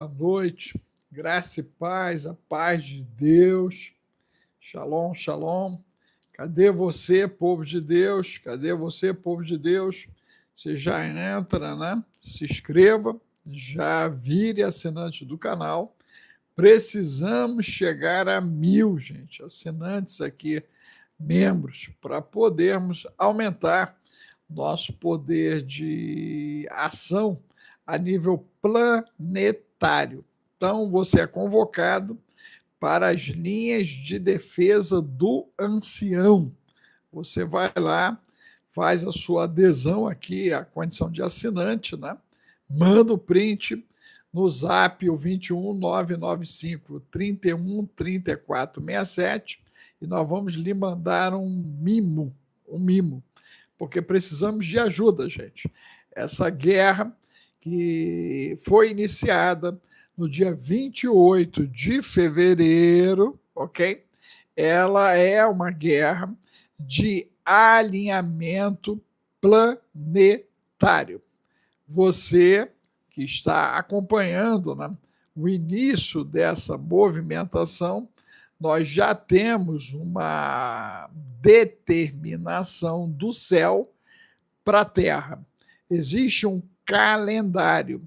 Boa noite, graça e paz, a paz de Deus. Shalom, shalom. Cadê você, povo de Deus? Cadê você, povo de Deus? Você já entra, né? Se inscreva, já vire assinante do canal. Precisamos chegar a 1.000, gente, assinantes aqui, membros, para podermos aumentar nosso poder de ação a nível planetário. Então, você é convocado para as linhas de defesa do ancião. Você vai lá, faz a sua adesão aqui à condição de assinante, né? Manda o print no zap o 21 995 31 34 67 e nós vamos lhe mandar um mimo, porque precisamos de ajuda, gente. Essa guerra que foi iniciada no dia 28 de fevereiro, ok? Ela é uma guerra de alinhamento planetário. Você que está acompanhando, né, o início dessa movimentação, nós já temos uma determinação do céu para a Terra. Existe um calendário,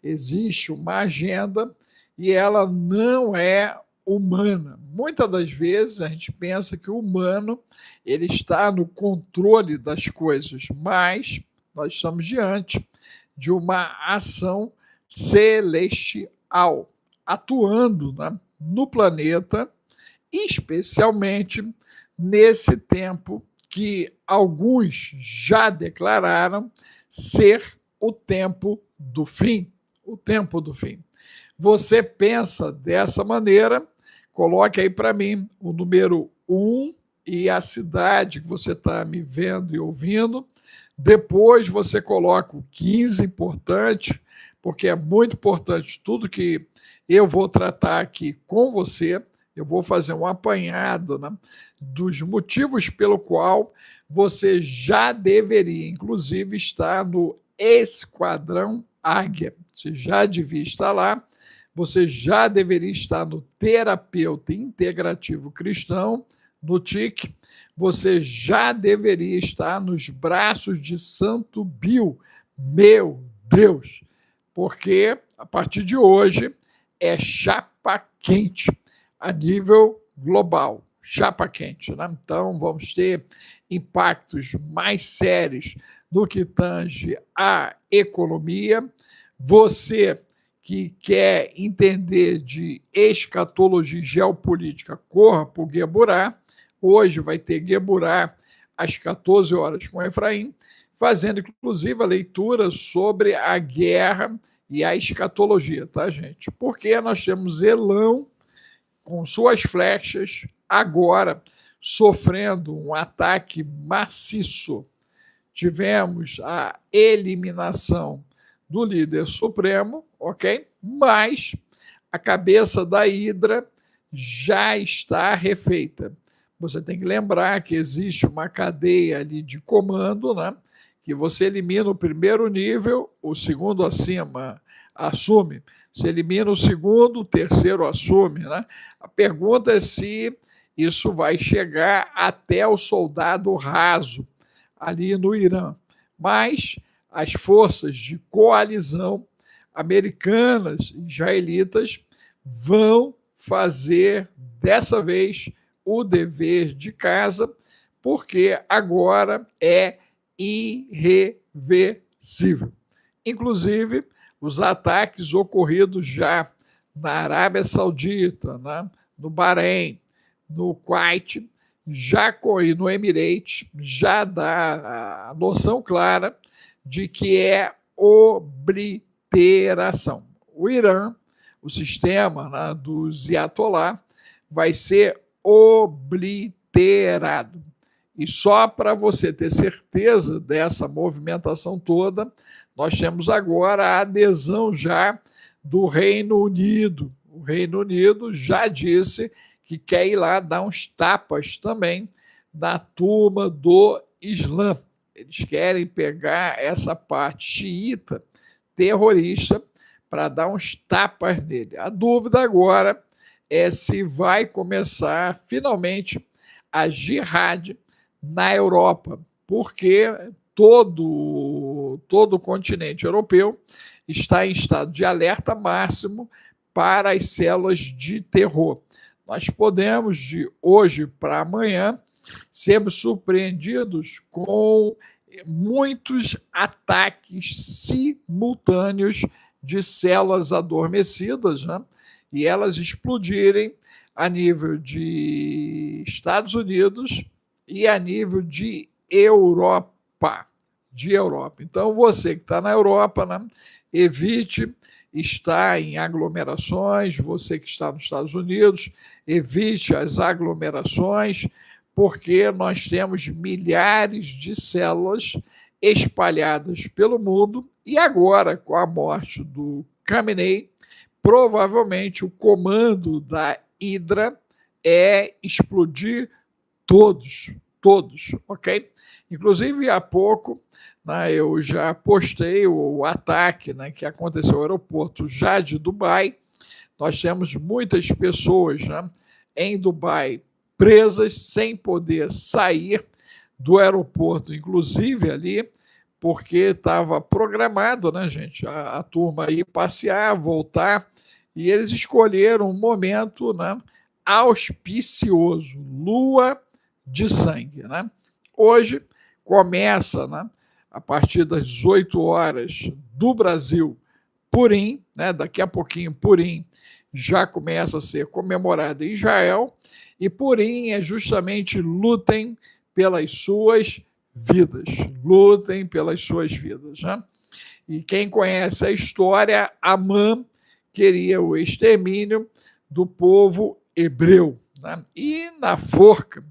existe uma agenda e ela não é humana. Muitas das vezes a gente pensa que o humano ele está no controle das coisas, mas nós estamos diante de uma ação celestial atuando, né, no planeta, especialmente nesse tempo que alguns já declararam ser o tempo do fim. O tempo do fim. Você pensa dessa maneira, coloque aí para mim o número 1 e a cidade que você está me vendo e ouvindo. Depois você coloca o 15, importante, porque é muito importante tudo que eu vou tratar aqui com você. Eu vou fazer um apanhado, né, dos motivos pelo qual você já deveria, inclusive, estar no Esquadrão Águia. Você já devia estar lá, você já deveria estar no Terapeuta Integrativo Cristão, no TIC, você já deveria estar nos braços de Santo Bill. Meu Deus! Porque a partir de hoje é chapa quente a nível global, chapa quente, né? Então vamos ter impactos mais sérios no que tange à economia. Você que quer entender de escatologia e geopolítica, corra para o Gueburá. Hoje vai ter Gueburá às 14 horas com Efraim, fazendo inclusive a leitura sobre a guerra e a escatologia, tá, gente? Porque nós temos Elão com suas flechas agora sofrendo um ataque maciço. Tivemos a eliminação do líder supremo, ok? Mas a cabeça da Hidra já está refeita. Você tem que lembrar que existe uma cadeia ali de comando, né? Que você elimina o primeiro nível, o segundo acima assume. Você elimina o segundo, o terceiro assume, né? A pergunta é se isso vai chegar até o soldado raso ali no Irã. Mas as forças de coalizão americanas e israelitas vão fazer dessa vez o dever de casa, porque agora é irreversível. Inclusive, os ataques ocorridos já na Arábia Saudita, né, no Bahrein, no Kuwait, já e no Emirates, já dá a noção clara de que é obliteração. O Irã, o sistema, né, dos Ayatollah, vai ser obliterado. E só para você ter certeza dessa movimentação toda, nós temos agora a adesão já do Reino Unido. O Reino Unido já disse que quer ir lá dar uns tapas também na turma do Islã. Eles querem pegar essa parte xiita terrorista para dar uns tapas nele. A dúvida agora é se vai começar finalmente a jihad na Europa, porque todo o continente europeu está em estado de alerta máximo para as células de terror. Nós podemos, de hoje para amanhã, sermos surpreendidos com muitos ataques simultâneos de células adormecidas, né? E elas explodirem a nível de Estados Unidos e a nível de Europa. Então, você que está na Europa, né, evite estar em aglomerações, você que está nos Estados Unidos, evite as aglomerações, porque nós temos milhares de células espalhadas pelo mundo e agora, com a morte do Khamenei, provavelmente o comando da Hydra é explodir todos, ok? Inclusive, há pouco, né, eu já postei o ataque, né, que aconteceu no aeroporto já de Dubai. Nós temos muitas pessoas, né, em Dubai presas, sem poder sair do aeroporto, inclusive ali, porque estava programado, né, gente, a turma ir passear, voltar, e eles escolheram um momento, né, auspicioso, lua de sangue, né? Hoje começa, né, a partir das 18 horas do Brasil, Purim, né, daqui a pouquinho Purim já começa a ser comemorado em Israel, e Purim é justamente lutem pelas suas vidas, lutem pelas suas vidas, né? E quem conhece a história, Amã queria o extermínio do povo hebreu, né? E na forca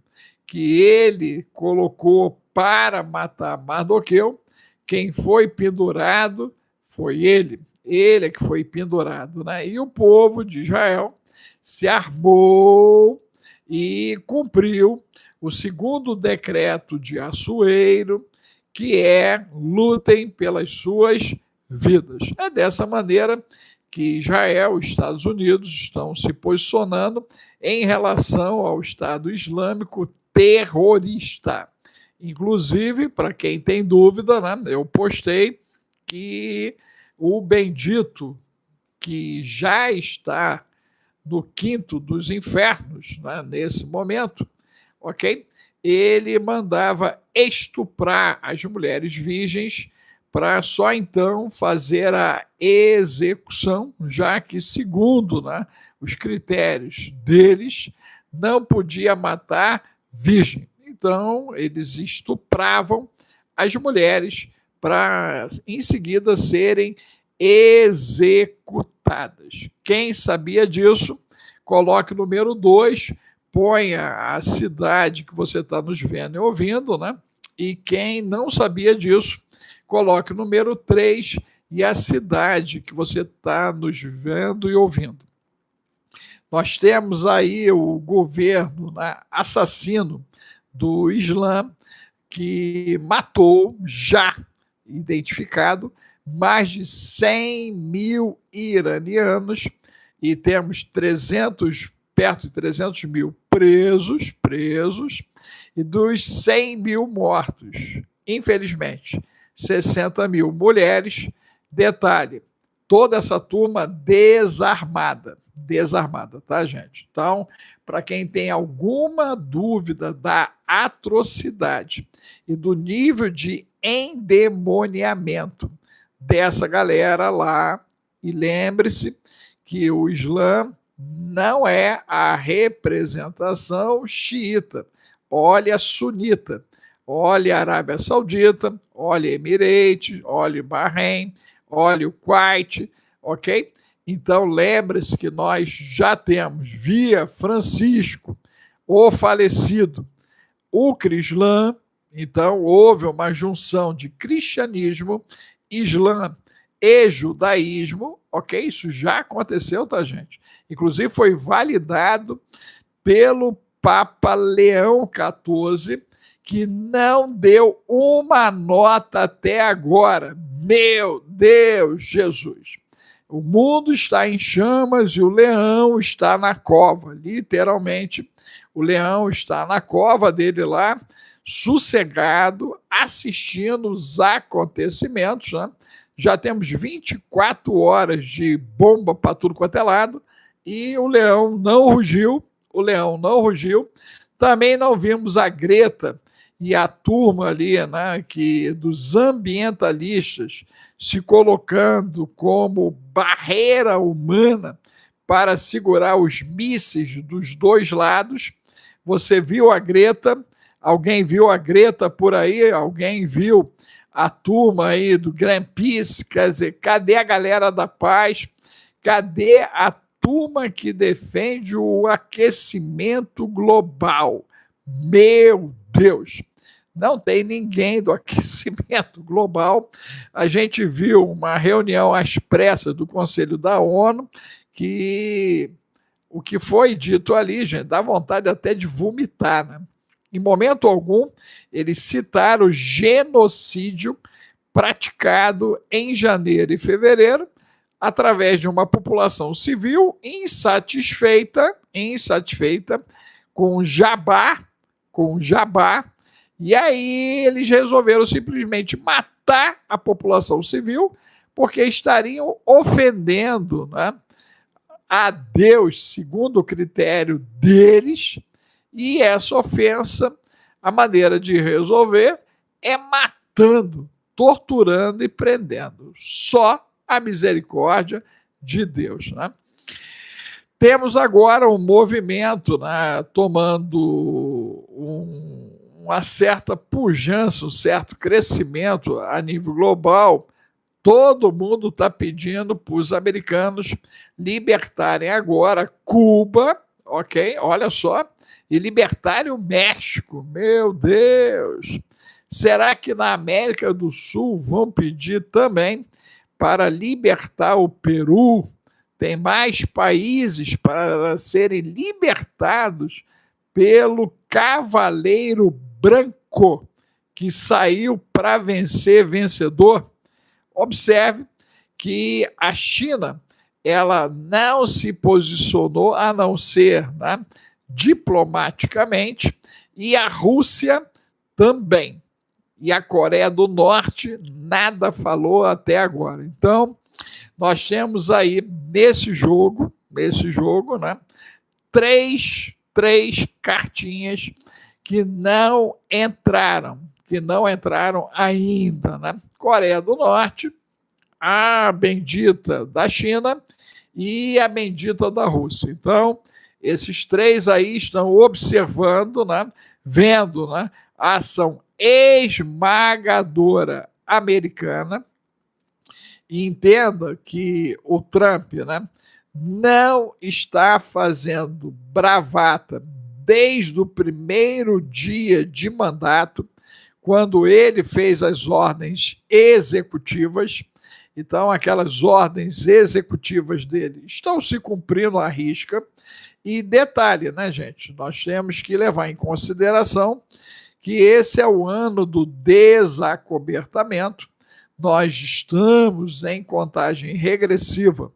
que ele colocou para matar Mardoqueu, quem foi pendurado foi ele é que foi pendurado, né? E o povo de Israel se armou e cumpriu o segundo decreto de Assuero, que é lutem pelas suas vidas. É dessa maneira que Israel e Estados Unidos estão se posicionando em relação ao Estado Islâmico terrorista. Inclusive, para quem tem dúvida, né, eu postei que o bendito que já está no quinto dos infernos, né, nesse momento, ok? Ele mandava estuprar as mulheres virgens para só então fazer a execução, já que, segundo, né, os critérios deles, não podia matar virgem. Então, eles estupravam as mulheres para, em seguida, serem executadas. Quem sabia disso, coloque o número 2, ponha a cidade que você está nos vendo e ouvindo, né? E quem não sabia disso, coloque o número 3 e a cidade que você está nos vendo e ouvindo. Nós temos aí o governo, né, assassino do Islã, que matou, já identificado, mais de 100 mil iranianos, e temos perto de 300 mil presos, e dos 100 mil mortos, infelizmente, 60 mil mulheres. Detalhe, toda essa turma desarmada, tá, gente? Então, para quem tem alguma dúvida da atrocidade e do nível de endemoniamento dessa galera lá, e lembre-se que o Islã não é a representação xiita. Olha a sunita, olha a Arábia Saudita, olha Emirates, olha o Bahrein, olha o Kuwait, ok? Então, lembre-se que nós já temos, via Francisco, o falecido, o Crislã. Então, houve uma junção de cristianismo, Islã e judaísmo, ok? Isso já aconteceu, tá, gente? Inclusive, foi validado pelo Papa Leão XIV, que não deu uma nota até agora. Meu Deus, Jesus! O mundo está em chamas e o leão está na cova. Literalmente, o leão está na cova dele lá, sossegado, assistindo os acontecimentos, né? Já temos 24 horas de bomba para tudo quanto é lado e o leão não rugiu. O leão não rugiu. Também não vimos a Greta e a turma ali, né, dos ambientalistas se colocando como barreira humana para segurar os mísseis dos dois lados. Você viu a Greta? Alguém viu a Greta por aí? Alguém viu a turma aí do Greenpeace? Quer dizer, cadê a galera da paz? Cadê a turma que defende o aquecimento global? Meu Deus! Não tem ninguém do aquecimento global. A gente viu uma reunião às pressas do Conselho da ONU, que o que foi dito ali, gente, dá vontade até de vomitar, né? Em momento algum, eles citaram o genocídio praticado em janeiro e fevereiro através de uma população civil insatisfeita com o jabá, e aí eles resolveram simplesmente matar a população civil porque estariam ofendendo, né, a Deus, segundo o critério deles, e essa ofensa, a maneira de resolver é matando, torturando e prendendo. Só a misericórdia de Deus, né? Temos agora um movimento, né, tomando uma certa pujança, um certo crescimento a nível global. Todo mundo está pedindo para os americanos libertarem agora Cuba, ok? Olha só, e libertarem o México. Meu Deus! Será que na América do Sul vão pedir também para libertar o Peru? Tem mais países para serem libertados pelo Cavaleiro Branco, que saiu para vencer vencedor. Observe que a China, ela não se posicionou, a não ser, né, diplomaticamente, e a Rússia também. E a Coreia do Norte nada falou até agora. Então, nós temos aí nesse jogo, né, três cartinhas que não entraram ainda, né? Coreia do Norte, a bendita da China e a bendita da Rússia. Então, esses três aí estão observando, né, vendo, né, a ação esmagadora americana. E entenda que o Trump, né, não está fazendo bravata desde o primeiro dia de mandato, quando ele fez as ordens executivas. Então, aquelas ordens executivas dele estão se cumprindo à risca. E detalhe, né, gente? Nós temos que levar em consideração que esse é o ano do desacobertamento. Nós estamos em contagem regressiva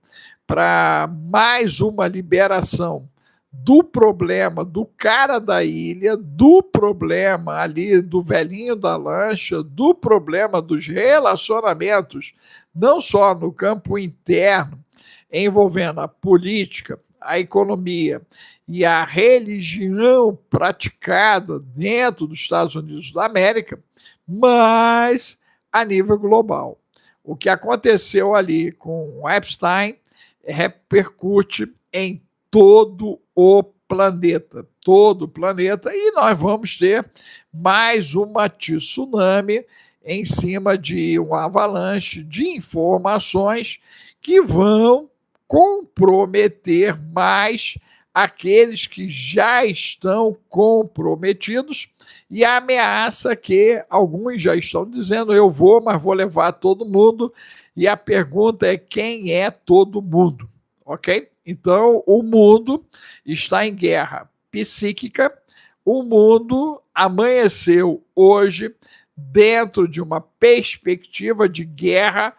para mais uma liberação do problema do cara da ilha, do problema ali do velhinho da lancha, do problema dos relacionamentos, não só no campo interno, envolvendo a política, a economia e a religião praticada dentro dos Estados Unidos da América, mas a nível global. O que aconteceu ali com o Epstein repercute em todo o planeta, e nós vamos ter mais uma tsunami em cima de uma avalanche de informações que vão comprometer mais aqueles que já estão comprometidos, e a ameaça que alguns já estão dizendo: eu vou, mas vou levar todo mundo. E a pergunta é: quem é todo mundo? Ok? Então, o mundo está em guerra psíquica. O mundo amanheceu hoje dentro de uma perspectiva de guerra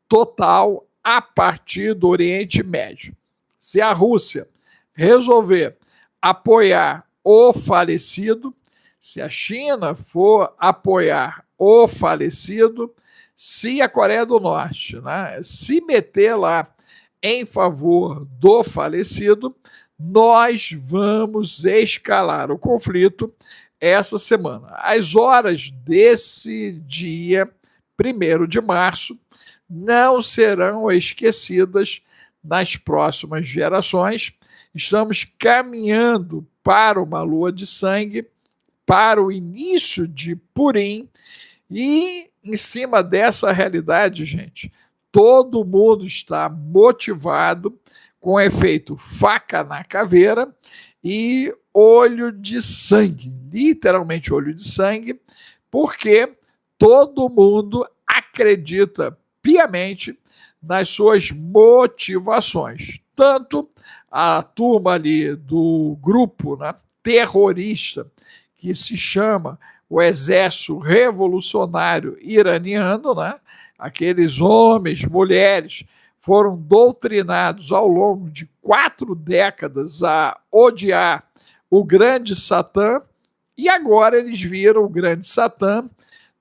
total a partir do Oriente Médio. Se a Rússia resolver apoiar o falecido, se a China for apoiar o falecido, se a Coreia do Norte, né, se meter lá em favor do falecido, nós vamos escalar o conflito essa semana. As horas desse dia 1º de março não serão esquecidas nas próximas gerações. Estamos caminhando para uma lua de sangue, para o início de Purim, e em cima dessa realidade, gente, todo mundo está motivado com efeito faca na caveira e olho de sangue, literalmente olho de sangue, porque todo mundo acredita piamente nas suas motivações. Tanto a turma ali do grupo, né, terrorista, que se chama o Exército Revolucionário Iraniano, né, aqueles homens, mulheres, foram doutrinados ao longo de 4 décadas a odiar o grande Satã, e agora eles viram o grande Satã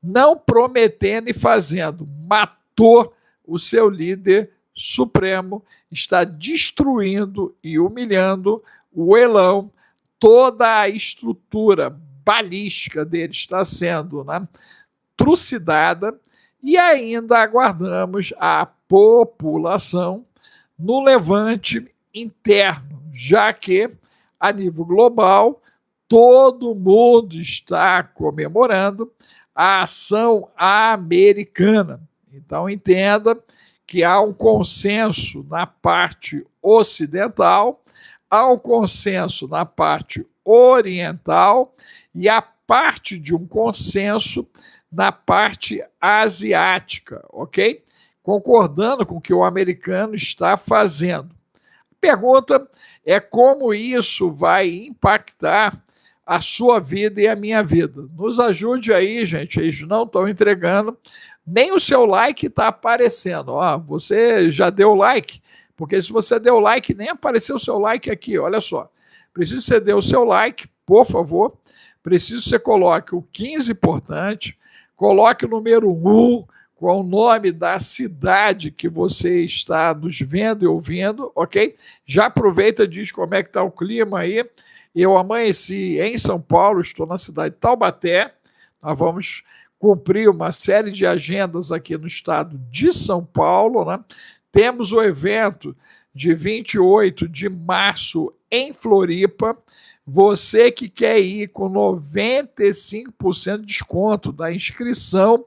não prometendo e fazendo. Matou o seu líder supremo, está destruindo e humilhando o Elão, toda a estrutura balística dele está sendo, né, trucidada, e ainda aguardamos a população no levante interno, já que, a nível global, todo mundo está comemorando a ação americana. Então, entenda que há um consenso na parte ocidental, há um consenso na parte oriental e a parte de um consenso na parte asiática, ok? Concordando com o que o americano está fazendo. A pergunta é como isso vai impactar a sua vida e a minha vida. Nos ajude aí, gente, eles não estão entregando, nem o seu like está aparecendo. Ó, você já deu like? Porque se você deu like, nem apareceu o seu like aqui, olha só. Preciso que você dê o seu like, por favor. Preciso que você coloque o 15 importante, coloque o número 1 com o nome da cidade que você está nos vendo e ouvindo, ok? Já aproveita e diz como é que está o clima aí. Eu amanheci em São Paulo, estou na cidade de Taubaté. Nós vamos cumprir uma série de agendas aqui no estado de São Paulo, né? Temos o evento de 28 de março em Floripa. Você que quer ir com 95% de desconto da inscrição,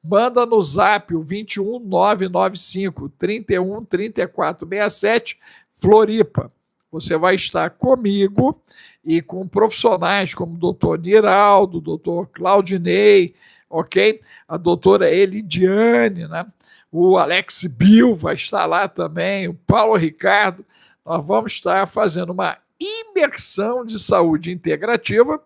manda no zap o 21995 31 34 67 Floripa. Você vai estar comigo e com profissionais como o doutor Niraldo, o doutor Claudinei, ok? A doutora Elidiane, né? O Alex Bill vai estar lá também, o Paulo Ricardo. Nós vamos estar fazendo uma imersão de saúde integrativa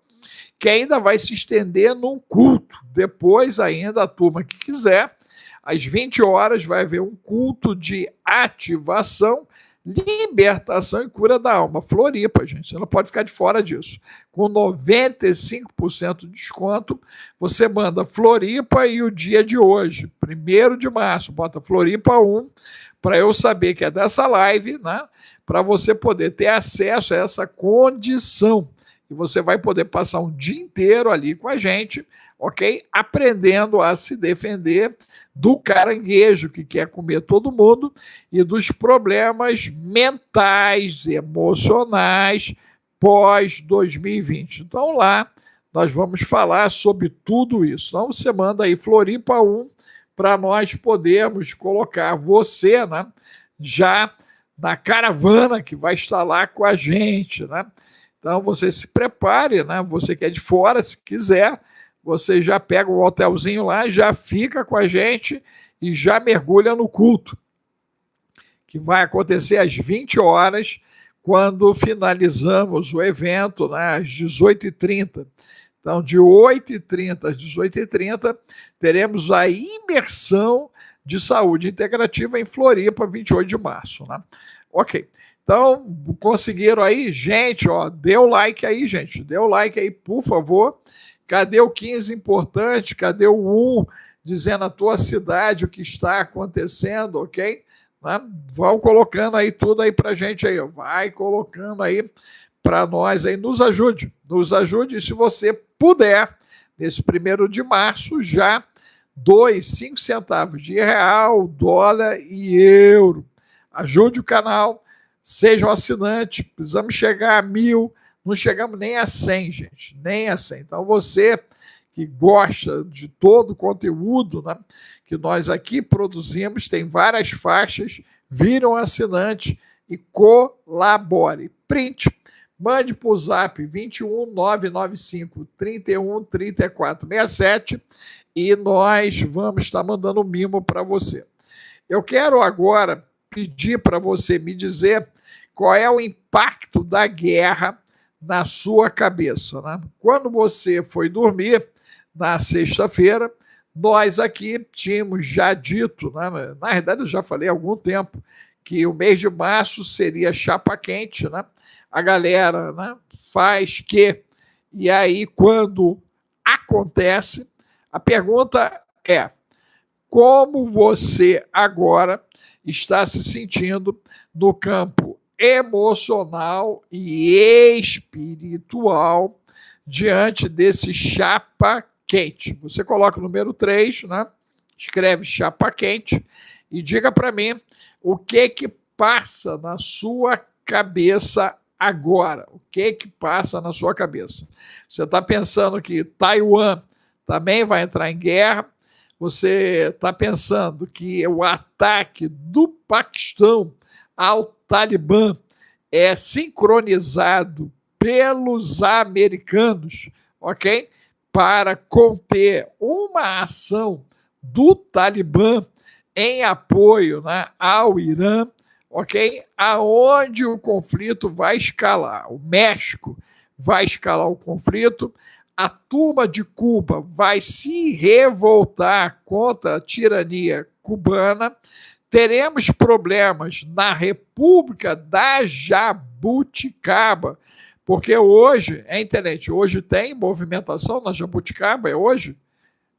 que ainda vai se estender num culto. Depois, ainda, a turma que quiser, às 20 horas, vai haver um culto de ativação, libertação e cura da alma. Floripa, gente, você não pode ficar de fora disso. Com 95% de desconto, você manda Floripa e o dia de hoje, 1º de março, bota Floripa 1, para eu saber que é dessa live, né? Para você poder ter acesso a essa condição. E você vai poder passar um dia inteiro ali com a gente, ok? Aprendendo a se defender do caranguejo que quer comer todo mundo e dos problemas mentais, emocionais pós-2020. Então lá nós vamos falar sobre tudo isso. Então você manda aí Floripa 1 para nós podermos colocar você, né, já na caravana que vai estar lá com a gente, né? Então você se prepare, né? Você que é de fora, se quiser, você já pega um hotelzinho lá, já fica com a gente e já mergulha no culto, que vai acontecer às 20 horas, quando finalizamos o evento, né, às 18h30. Então, de 8h30 às 18h30, teremos a imersão de saúde integrativa em Floripa, 28 de março, né? Ok. Então, conseguiram aí? Gente, ó, dê o like aí, gente. Dê o like aí, por favor. Cadê o 15 importante? Cadê o 1 dizendo a tua cidade o que está acontecendo, ok? Né? Vão colocando aí tudo aí pra gente aí. Vai colocando aí para nós aí. Nos ajude. Nos ajude. E se você puder, nesse 1º de março, já doe 5 centavos de real, dólar e euro. Ajude o canal. Seja um assinante, precisamos chegar a 1.000, não chegamos nem a 100, gente, nem a 100. Então, você que gosta de todo o conteúdo, né, que nós aqui produzimos, tem várias faixas, vire um assinante e colabore. Print, mande para o zap 21 995 31 34 67 e nós vamos estar mandando um mimo para você. Eu quero agora pedir para você me dizer qual é o impacto da guerra na sua cabeça, né? Quando você foi dormir na sexta-feira, nós aqui tínhamos já dito, né? Na verdade eu já falei há algum tempo, que o mês de março seria chapa quente, né? A galera, né, faz que, e aí quando acontece, a pergunta é: como você agora está se sentindo no campo emocional e espiritual diante desse chapa quente? Você coloca o número 3, né? Escreve chapa quente e diga para mim o que passa na sua cabeça agora. O que passa na sua cabeça? Você está pensando que Taiwan também vai entrar em guerra? Você está pensando que o ataque do Paquistão ao Talibã é sincronizado pelos americanos, ok? Para conter uma ação do Talibã em apoio, né, ao Irã, ok? Aonde o conflito vai escalar. O México vai escalar o conflito. A turma de Cuba vai se revoltar contra a tirania cubana. Teremos problemas na República da Jabuticaba, porque hoje, é internet, hoje tem movimentação na Jabuticaba, é hoje?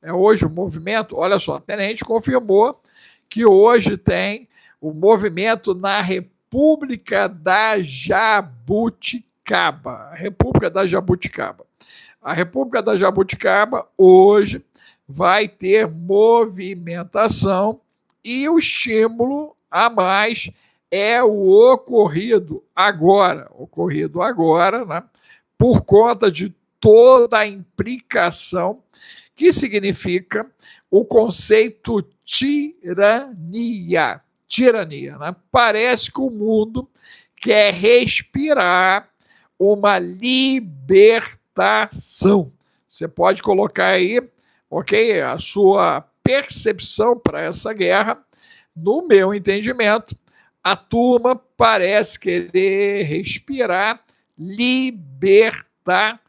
É hoje o movimento? Olha só, a Tenente confirmou que hoje tem o movimento na República da Jabuticaba. República da Jabuticaba. A República da Jabuticaba hoje vai ter movimentação e o estímulo a mais é o ocorrido agora, né, por conta de toda a implicação que significa o conceito tirania. Tirania, né? Parece que o mundo quer respirar uma libertação. Você pode colocar aí, ok, a sua percepção para essa guerra. No meu entendimento, a turma parece querer respirar libertação.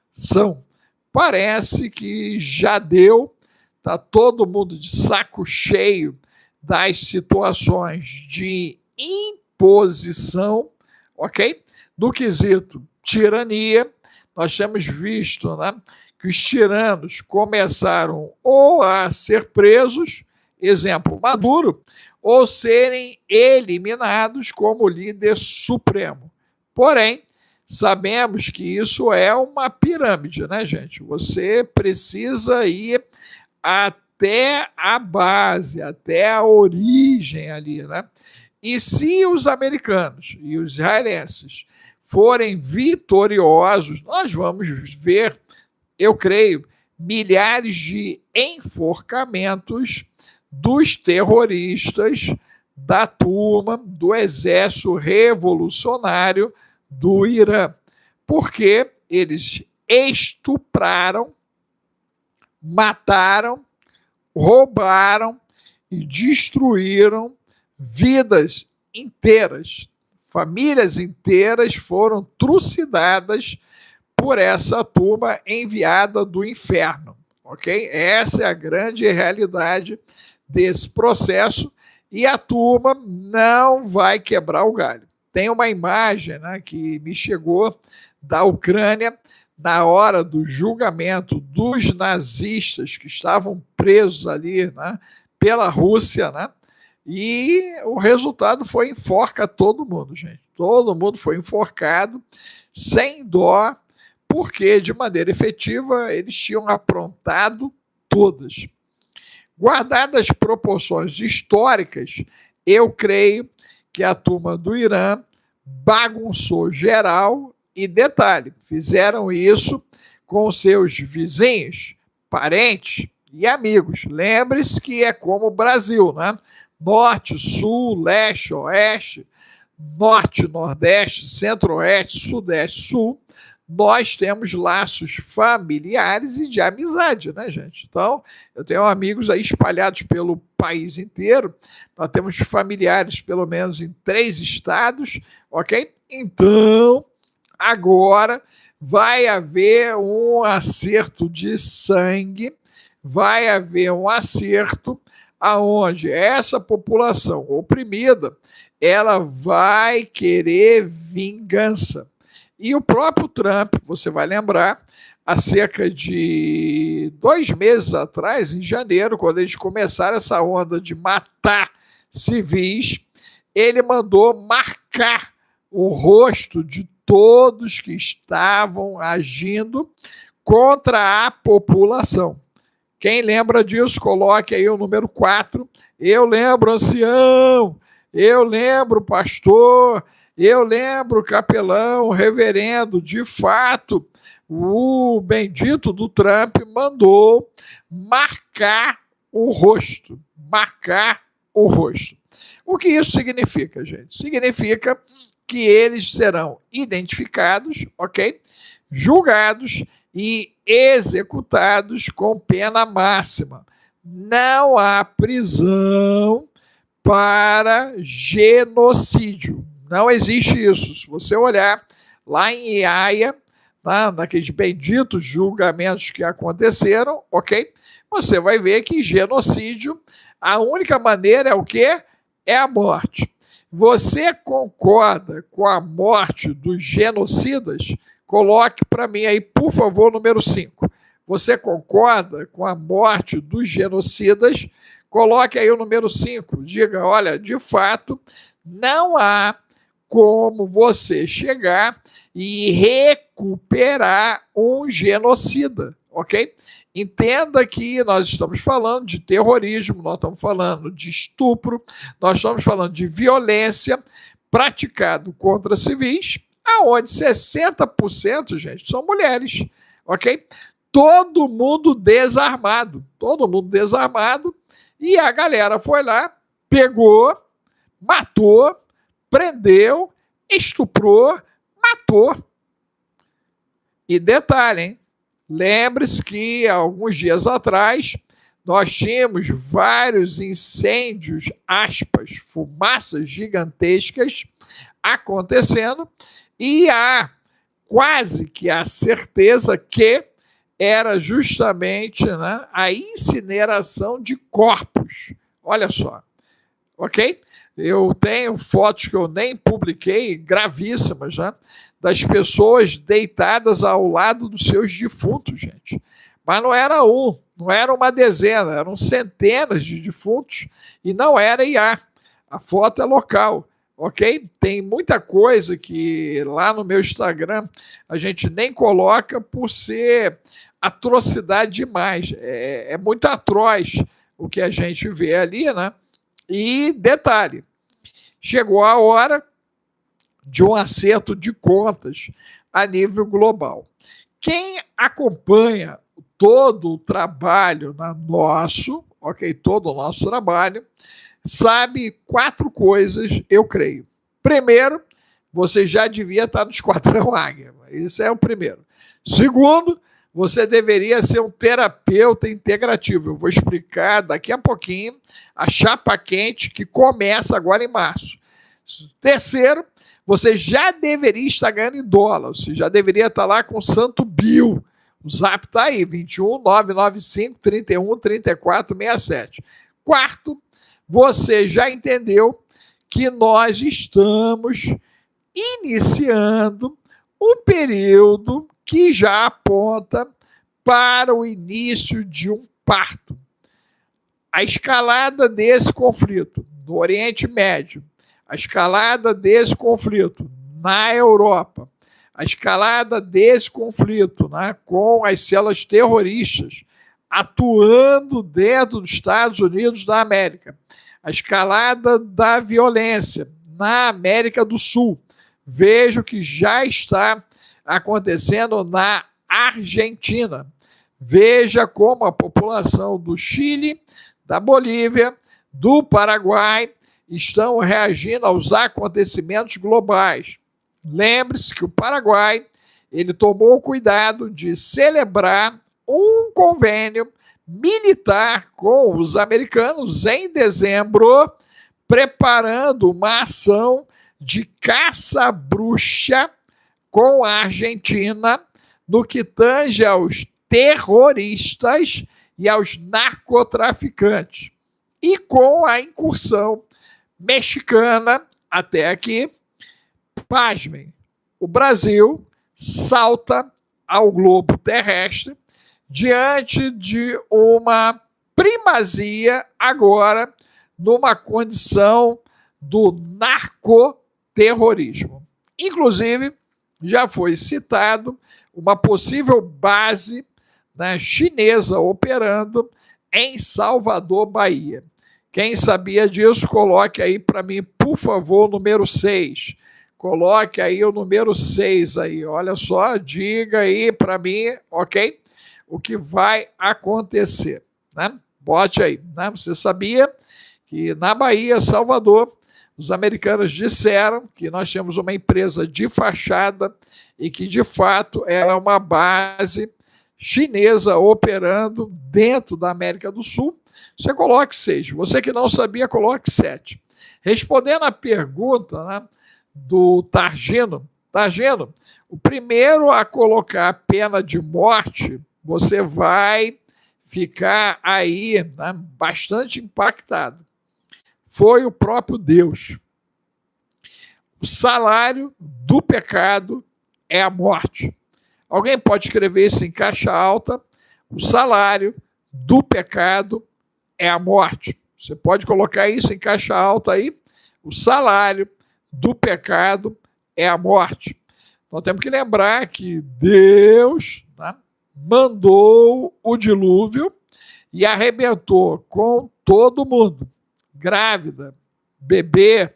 Parece que já deu, está todo mundo de saco cheio das situações de imposição, ok? No quesito tirania, nós temos visto, né, que os tiranos começaram ou a ser presos, exemplo, Maduro, ou serem eliminados como líder supremo. Porém, sabemos que isso é uma pirâmide, né, gente? Você precisa ir até a base, até a origem ali, né? E se os americanos e os israelenses forem vitoriosos, nós vamos ver, eu creio, milhares de enforcamentos dos terroristas da turma do exército revolucionário do Irã, porque eles estupraram, mataram, roubaram e destruíram vidas inteiras. Famílias inteiras foram trucidadas por essa turma enviada do inferno, ok? Essa é a grande realidade desse processo e a turma não vai quebrar o galho. Tem uma imagem, né, que me chegou da Ucrânia na hora do julgamento dos nazistas que estavam presos ali, né, pela Rússia, né? E o resultado foi enforca todo mundo, gente. Todo mundo foi enforcado, sem dó, porque de maneira efetiva eles tinham aprontado todas. Guardadas as proporções históricas, eu creio que a turma do Irã bagunçou geral e, detalhe, fizeram isso com seus vizinhos, parentes e amigos. Lembre-se que é como o Brasil, né? Norte, sul, leste, oeste, norte, nordeste, centro-oeste, sudeste, sul. Nós temos laços familiares e de amizade, né, gente? Então, eu tenho amigos aí espalhados pelo país inteiro, nós temos familiares pelo menos em 3 estados, ok? Então, agora vai haver um acerto de sangue, vai haver um acerto aonde essa população oprimida, ela vai querer vingança. E o próprio Trump, você vai lembrar, há cerca de 2 meses atrás, em janeiro, quando eles começaram essa onda de matar civis, ele mandou marcar o rosto de todos que estavam agindo contra a população. Quem lembra disso, coloque aí o número 4. Eu lembro, ancião, eu lembro, pastor, eu lembro, capelão, reverendo. De fato, o bendito do Trump mandou marcar o rosto. Marcar o rosto. O que isso significa, gente? Significa que eles serão identificados, ok? Julgados e executados com pena máxima. Não há prisão para genocídio. Não existe isso. Se você olhar lá em Haia, naqueles benditos julgamentos que aconteceram, ok? Você vai ver que genocídio, a única maneira é o quê? É a morte. Você concorda com a morte dos genocidas? Coloque para mim aí, por favor, número 5. Você concorda com a morte dos genocidas? Coloque aí o número 5. Diga, olha, de fato, não há como você chegar e recuperar um genocida, ok? Entenda que nós estamos falando de terrorismo, nós estamos falando de estupro, nós estamos falando de violência praticado contra civis, aonde 60%, gente, são mulheres, ok? Todo mundo desarmado, e a galera foi lá, pegou, matou, prendeu, estuprou, matou. E detalhe, hein? Lembre-se que alguns dias atrás nós tínhamos vários incêndios, aspas, fumaças gigantescas acontecendo e há quase que a certeza que era justamente, né, a incineração de corpos. Olha só, ok? Eu tenho fotos que eu nem publiquei, gravíssimas, né, das pessoas deitadas ao lado dos seus defuntos, gente. Mas não era um, não era uma dezena, eram centenas de defuntos e não era IA. A foto é local, ok? Tem muita coisa que lá no meu Instagram a gente nem coloca por ser atrocidade demais. É muito atroz o que a gente vê ali, né? E detalhe, chegou a hora de um acerto de contas a nível global. Quem acompanha todo o trabalho nosso, ok, todo o nosso trabalho, sabe 4 coisas, eu creio. Primeiro, você já devia estar no Esquadrão Águia, isso é o primeiro. Segundo, você deveria ser um terapeuta integrativo. Eu vou explicar daqui a pouquinho a chapa quente que começa agora em março. Terceiro, você já deveria estar ganhando em dólar. Você já deveria estar lá com o Santo Bill. O zap está aí, 21 995 31 34 67. Quarto, você já entendeu que nós estamos iniciando um período que já aponta para o início de um parto. A escalada desse conflito no Oriente Médio, a escalada desse conflito na Europa, a escalada desse conflito, né, com as células terroristas atuando dentro dos Estados Unidos da América, a escalada da violência na América do Sul. Vejo que já está acontecendo na Argentina. Veja como a população do Chile, da Bolívia, do Paraguai estão reagindo aos acontecimentos globais. Lembre-se que o Paraguai ele tomou o cuidado de celebrar um convênio militar com os americanos em dezembro, preparando uma ação de caça-bruxa com a Argentina no que tange aos terroristas e aos narcotraficantes. E com a incursão mexicana até aqui, pasmem, o Brasil salta ao globo terrestre diante de uma primazia agora numa condição do narcoterrorismo. Inclusive, já foi citado uma possível base, né, chinesa operando em Salvador, Bahia. Quem sabia disso, coloque aí para mim, por favor, o número 6. Coloque aí o número 6 aí. Olha só, diga aí para mim, ok? O que vai acontecer, né? Bote aí, né? Você sabia que na Bahia, Salvador, os americanos disseram que nós temos uma empresa de fachada e que, de fato, ela é uma base chinesa operando dentro da América do Sul. Você coloque 6. Você que não sabia, coloque 7. Respondendo à pergunta, né, do Targino, o primeiro a colocar a pena de morte, você vai ficar aí, né, bastante impactado. Foi o próprio Deus. O salário do pecado é a morte. Alguém pode escrever isso em caixa alta? O salário do pecado é a morte. Você pode colocar isso em caixa alta aí? O salário do pecado é a morte. Então temos que lembrar que Deus, né, mandou o dilúvio e arrebentou com todo mundo. Grávida, bebê,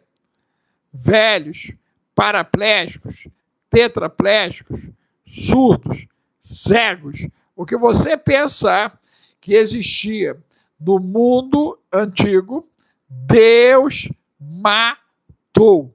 velhos, paraplégicos, tetraplégicos, surdos, cegos. O que você pensar que existia no mundo antigo, Deus matou.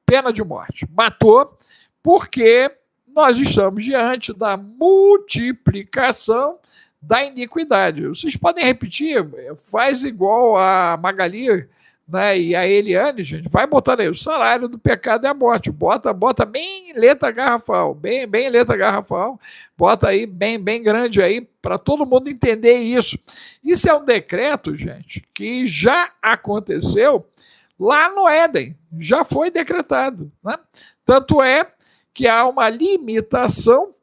Pena de morte. Matou porque nós estamos diante da multiplicação da iniquidade. Vocês podem repetir? Faz igual a Magali, né, e a Eliane, gente, vai botando aí, o salário do pecado é a morte, bota bem em letra garrafal, bem em letra garrafal, bota aí bem grande aí, para todo mundo entender isso. Isso é um decreto, gente, que já aconteceu lá no Éden, já foi decretado, né? Tanto é que há uma limitação,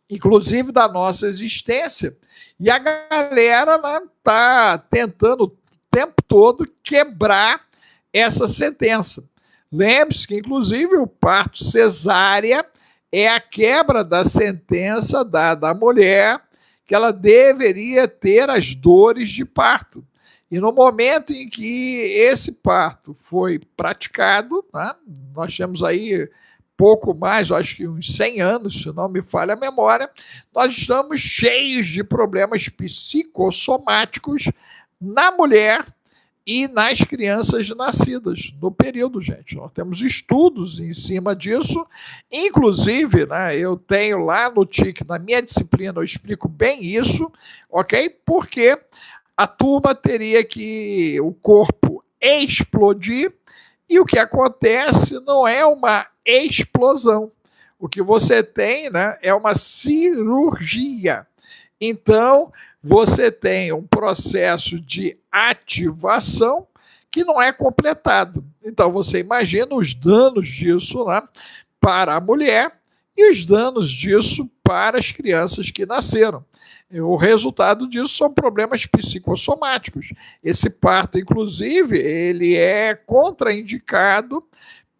inclusive da nossa existência, e a galera está, né, tentando o tempo todo quebrar essa sentença. Lembre-se que, inclusive, o parto cesárea é a quebra da sentença dada à mulher que ela deveria ter as dores de parto. E no momento em que esse parto foi praticado, né, nós temos aí pouco mais, acho que uns 100 anos, se não me falha a memória, nós estamos cheios de problemas psicossomáticos na mulher e nas crianças nascidas no período, gente. Nós temos estudos em cima disso, inclusive, né, eu tenho lá no TIC, na minha disciplina, eu explico bem isso, ok? Porque a turma teria que o corpo explodir, e o que acontece não é uma explosão. O que você tem, né, é uma cirurgia. Então, você tem um processo de ativação que não é completado. Então, você imagina os danos disso, né, para a mulher e os danos disso para as crianças que nasceram. O resultado disso são problemas psicossomáticos. Esse parto, inclusive, ele é contraindicado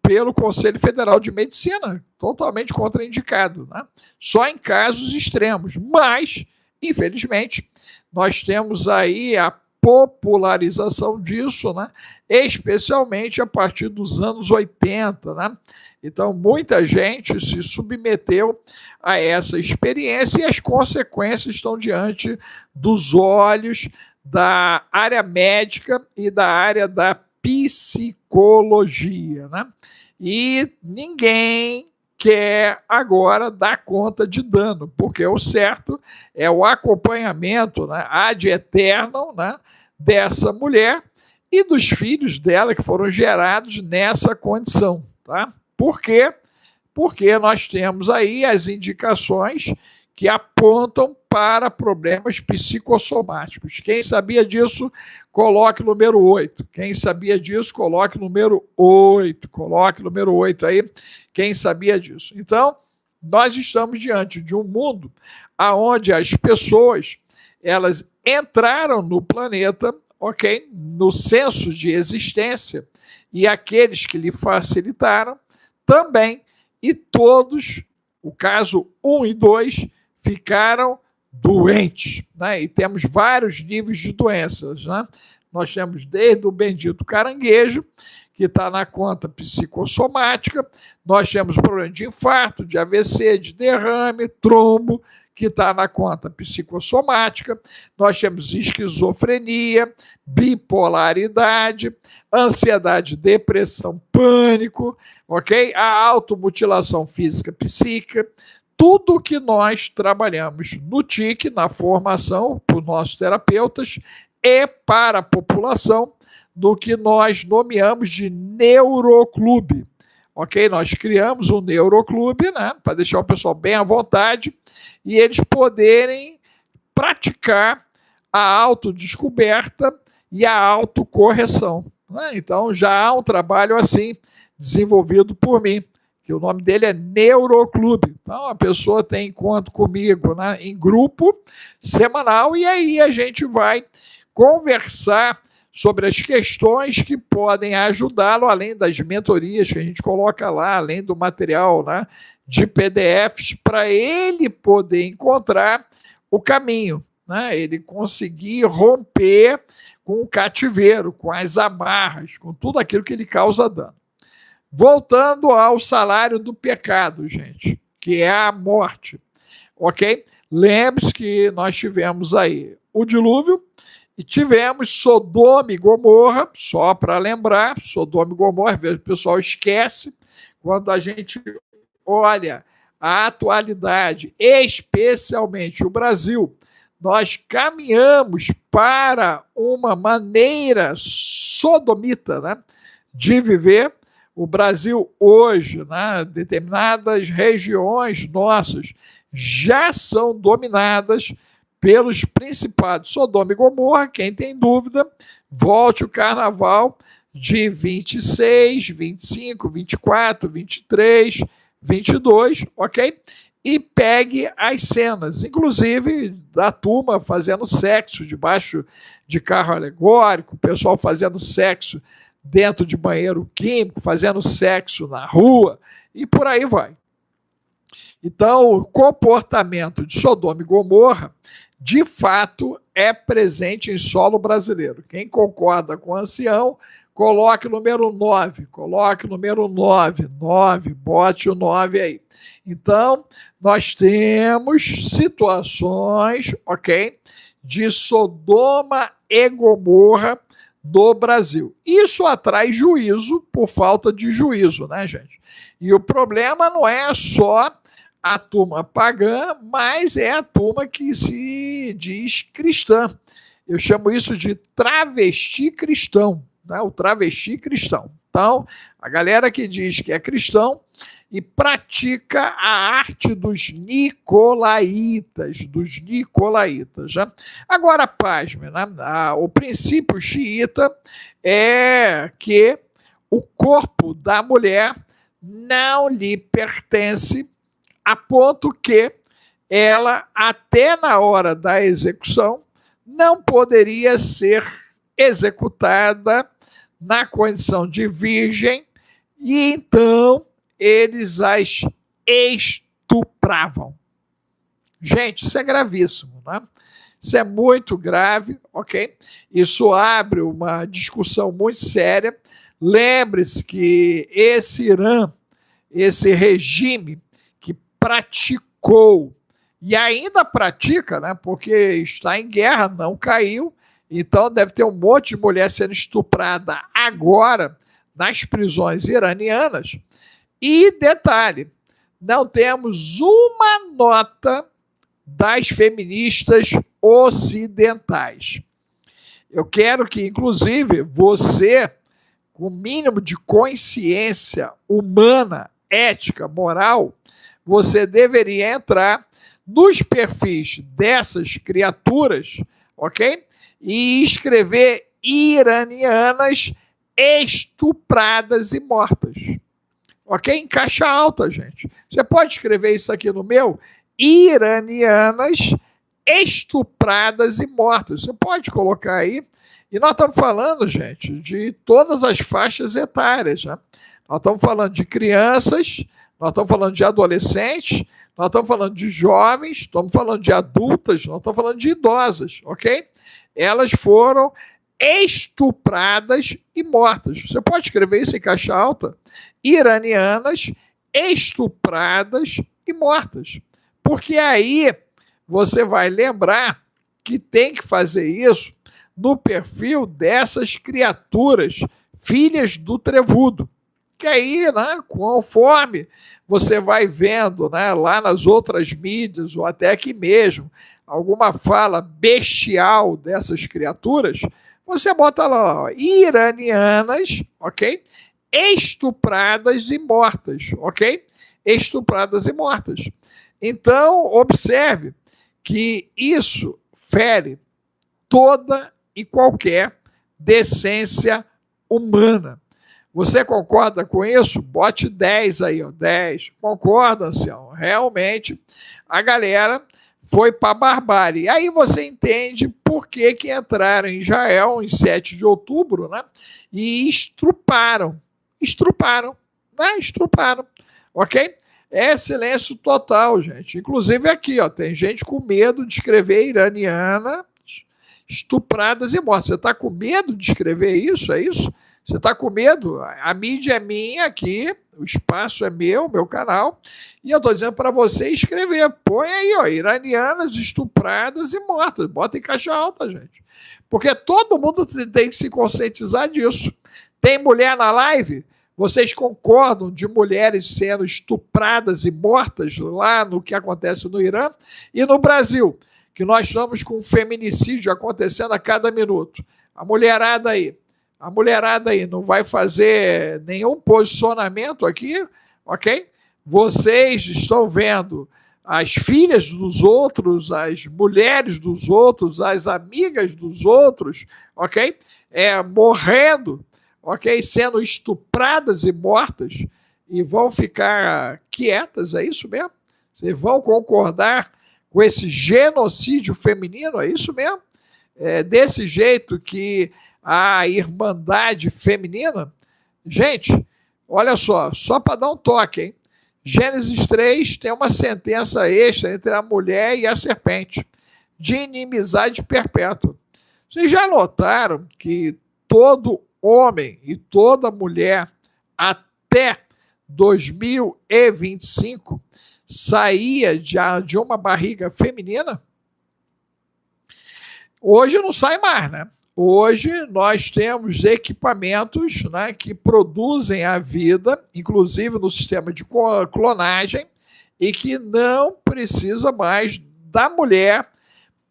pelo Conselho Federal de Medicina, totalmente contraindicado, né? Só em casos extremos. Mas, infelizmente, nós temos aí a popularização disso, né? Especialmente a partir dos anos 80, né? Então, muita gente se submeteu a essa experiência e as consequências estão diante dos olhos da área médica e da área da psicologia, né? E ninguém quer agora dar conta de dano, porque o certo é o acompanhamento, né, ad eternum, né, dessa mulher e dos filhos dela que foram gerados nessa condição, tá? Por quê? Porque nós temos aí as indicações que apontam para problemas psicossomáticos. Quem sabia disso, coloque o número 8. Quem sabia disso, coloque o número 8. Coloque o número 8 aí, quem sabia disso. Então, nós estamos diante de um mundo onde as pessoas, elas entraram no planeta, ok, no senso de existência, e aqueles que lhe facilitaram também, e todos, o caso 1 e 2, ficaram doentes, né? E temos vários níveis de doenças, né? Nós temos desde o bendito caranguejo, que está na conta psicossomática, nós temos problema de infarto, de AVC, de derrame, trombo, que está na conta psicossomática, nós temos esquizofrenia, bipolaridade, ansiedade, depressão, pânico, ok? A automutilação física psíquica, tudo que nós trabalhamos no TIC, na formação, por nossos terapeutas, e para a população, do que nós nomeamos de neuroclube. Ok? Nós criamos um neuroclube, né, para deixar o pessoal bem à vontade e eles poderem praticar a autodescoberta e a autocorreção. Né? Então, já há um trabalho assim desenvolvido por mim, que o nome dele é Neuroclube. Então, a pessoa tem encontro comigo, né, em grupo semanal e aí a gente vai conversar sobre as questões que podem ajudá-lo, além das mentorias que a gente coloca lá, além do material, né, de PDFs, para ele poder encontrar o caminho, né, ele conseguir romper com o cativeiro, com as amarras, com tudo aquilo que ele causa dano. Voltando ao salário do pecado, gente, que é a morte, ok? Lembre-se que nós tivemos aí o dilúvio, e tivemos Sodoma e Gomorra, só para lembrar, Sodoma e Gomorra, o pessoal esquece, quando a gente olha a atualidade, especialmente o Brasil, nós caminhamos para uma maneira sodomita, né, de viver. O Brasil hoje, né, determinadas regiões nossas já são dominadas pelos principados Sodoma e Gomorra. Quem tem dúvida, volte o carnaval de 26, 25, 24, 23, 22, ok? E pegue as cenas, inclusive da turma fazendo sexo debaixo de carro alegórico, o pessoal fazendo sexo dentro de banheiro químico, fazendo sexo na rua, e por aí vai. Então, o comportamento de Sodoma e Gomorra, de fato, é presente em solo brasileiro. Quem concorda com o ancião, coloque o número 9, coloque o número 9, bote o 9 aí. Então, nós temos situações, ok, de Sodoma e Gomorra no Brasil. Isso atrai juízo por falta de juízo, né, gente? E o problema não é só a turma pagã, mas é a turma que se diz cristã. Eu chamo isso de travesti cristão, né? O travesti cristão. Então, a galera que diz que é cristão e pratica a arte dos nicolaítas, né? Agora, pasme, né? O princípio xiita é que o corpo da mulher não lhe pertence, a ponto que ela, até na hora da execução, não poderia ser executada na condição de virgem, e então eles as estupravam. Gente, isso é gravíssimo, né? Isso é muito grave, ok? Isso abre uma discussão muito séria. Lembre-se que esse Irã, esse regime que praticou e ainda pratica, né? Porque está em guerra, não caiu, então deve ter um monte de mulher sendo estuprada agora nas prisões iranianas. E detalhe, não temos uma nota das feministas ocidentais. Eu quero que, inclusive, você, com o mínimo de consciência humana, ética, moral, você deveria entrar nos perfis dessas criaturas, ok? E escrever iranianas estupradas e mortas. Ok? Em caixa alta, gente. Você pode escrever isso aqui no meu? Iranianas estupradas e mortas. Você pode colocar aí. E nós estamos falando, gente, de todas as faixas etárias, né? Nós estamos falando de crianças, nós estamos falando de adolescentes, nós estamos falando de jovens, estamos falando de adultas, nós estamos falando de idosas, ok? Elas foram estupradas e mortas. Você pode escrever isso em caixa alta? Iranianas estupradas e mortas. Porque aí você vai lembrar que tem que fazer isso no perfil dessas criaturas, filhas do trevudo. Que aí, né, conforme você vai vendo, né, lá nas outras mídias, ou até aqui mesmo, alguma fala bestial dessas criaturas, você bota lá, ó, iranianas, ok? Estupradas e mortas, ok? Estupradas e mortas. Então, observe que isso fere toda e qualquer decência humana. Você concorda com isso? Bote 10 aí, ó, 10. Concorda, Anselmo? Realmente, a galera foi para a barbárie. Aí você entende por que entraram em Israel em 7 de outubro, né? E estruparam, ok? É silêncio total, gente. Inclusive aqui, ó, tem gente com medo de escrever iraniana estupradas e mortas. Você está com medo de escrever isso? É isso? Você está com medo? A mídia é minha aqui, o espaço é meu canal, e eu estou dizendo para você escrever. Põe aí, ó, iranianas estupradas e mortas. Bota em caixa alta, gente. Porque todo mundo tem que se conscientizar disso. Tem mulher na live? Vocês concordam de mulheres sendo estupradas e mortas lá no que acontece no Irã? E no Brasil, que nós estamos com um feminicídio acontecendo a cada minuto. A mulherada aí não vai fazer nenhum posicionamento aqui, ok? Vocês estão vendo as filhas dos outros, as mulheres dos outros, as amigas dos outros, ok? Morrendo, ok? Sendo estupradas e mortas, e vão ficar quietas, é isso mesmo? Vocês vão concordar com esse genocídio feminino, é isso mesmo? É desse jeito que a irmandade feminina. Gente, olha só para dar um toque, hein? Gênesis 3 tem uma sentença extra entre a mulher e a serpente, de inimizade perpétua. Vocês já notaram que todo homem e toda mulher, até 2025, saía de uma barriga feminina? Hoje não sai mais, né? Hoje nós temos equipamentos, né, que produzem a vida, inclusive no sistema de clonagem, e que não precisa mais da mulher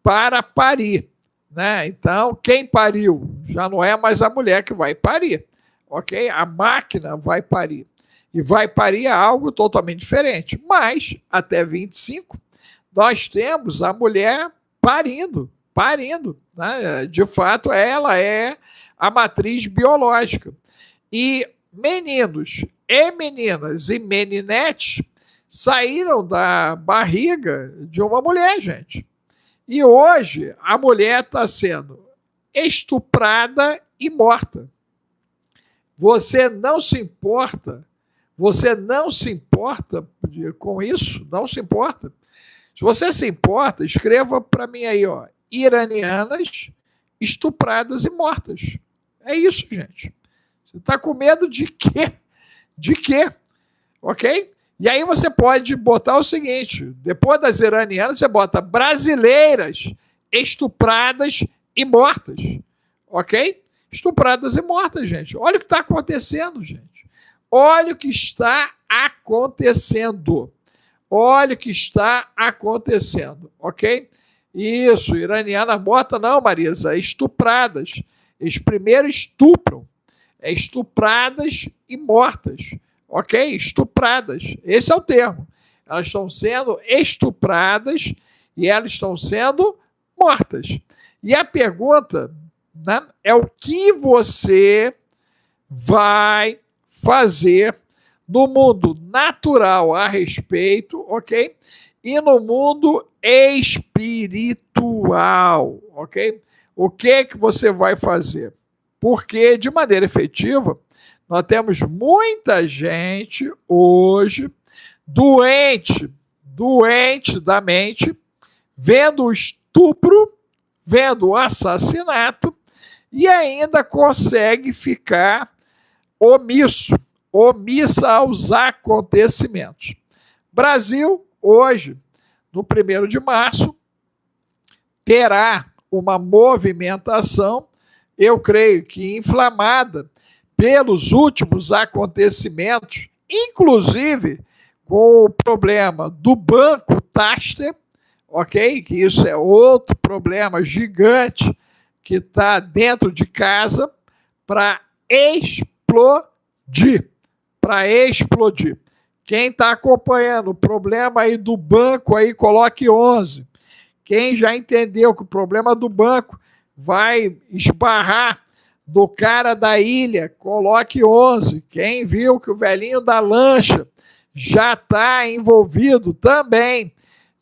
para parir, né? Então, quem pariu já não é mais a mulher que vai parir, ok? A máquina vai parir. e vai parir algo totalmente diferente. Mas, até 25, nós temos a mulher parindo, né? De fato, ela é a matriz biológica. E meninos e meninas e meninetes saíram da barriga de uma mulher, gente. E hoje a mulher está sendo estuprada e morta. Você não se importa? Você não se importa com isso? Não se importa? Se você se importa, escreva para mim aí, ó, iranianas estupradas e mortas. É isso, gente. Você está com medo de quê? De quê? Ok? E aí você pode botar o seguinte, depois das iranianas, você bota brasileiras estupradas e mortas. Ok? Estupradas e mortas, gente. Olha o que está acontecendo, gente. Olha o que está acontecendo. Olha o que está acontecendo, ok? Isso, iraniana morta não, Marisa, estupradas. Eles primeiro estupram. Estupradas e mortas, ok? Estupradas, esse é o termo. Elas estão sendo estupradas e elas estão sendo mortas. E a pergunta, né, é o que você vai fazer no mundo natural a respeito, ok? E no mundo espiritual, ok? O que você vai fazer? Porque, de maneira efetiva, nós temos muita gente hoje doente da mente, vendo o estupro, vendo o assassinato e ainda consegue ficar omissa aos acontecimentos. Brasil, hoje, no 1º de março, terá uma movimentação, eu creio que inflamada, pelos últimos acontecimentos, inclusive com o problema do Banco Taster, ok? Que isso é outro problema gigante que está dentro de casa para explodir. Quem está acompanhando o problema aí do banco, aí coloque 11. Quem já entendeu que o problema do banco vai esbarrar do cara da ilha, coloque 11. Quem viu que o velhinho da lancha já está envolvido também,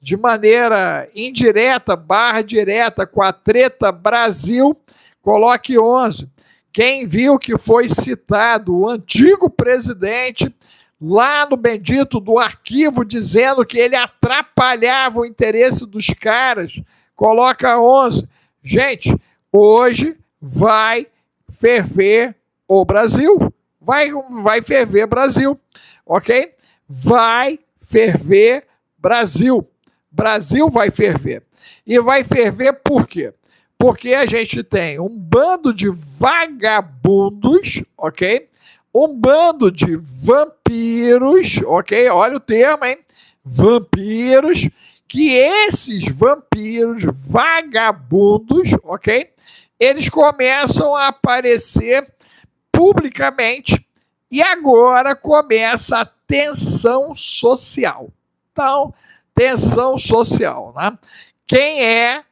de maneira indireta, /direta, com a treta Brasil, coloque 11. Quem viu que foi citado o antigo presidente lá no bendito do arquivo, dizendo que ele atrapalhava o interesse dos caras, coloca 11. Gente, hoje vai ferver o Brasil. Vai ferver Brasil, ok? Vai ferver Brasil. Brasil vai ferver. E vai ferver por quê? Porque a gente tem um bando de vagabundos, ok? Um bando de vampiros, ok? Olha o termo, hein? Vampiros, que esses vampiros vagabundos, ok? Eles começam a aparecer publicamente e agora começa a tensão social. Então, tensão social, né? Quem é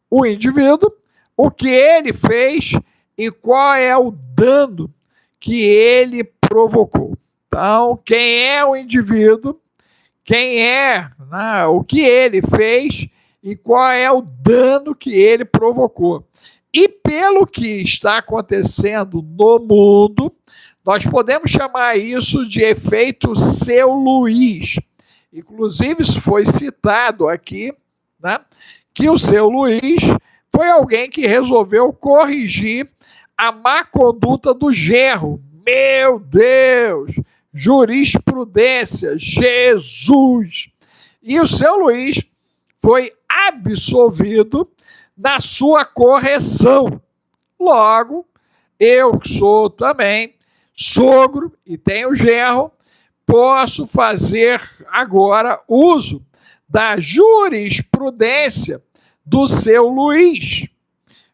o indivíduo, o que ele fez e qual é o dano que ele provocou. Então, quem é o indivíduo, quem é, né, o que ele fez e qual é o dano que ele provocou. E pelo que está acontecendo no mundo, nós podemos chamar isso de efeito Seu Luiz. Inclusive, isso foi citado aqui, né, que o Seu Luiz foi alguém que resolveu corrigir a má conduta do genro. Meu Deus! Jurisprudência, Jesus! E o Seu Luiz foi absolvido na sua correção. Logo, eu que sou também sogro e tenho genro, posso fazer agora uso da jurisprudência do Seu Luiz.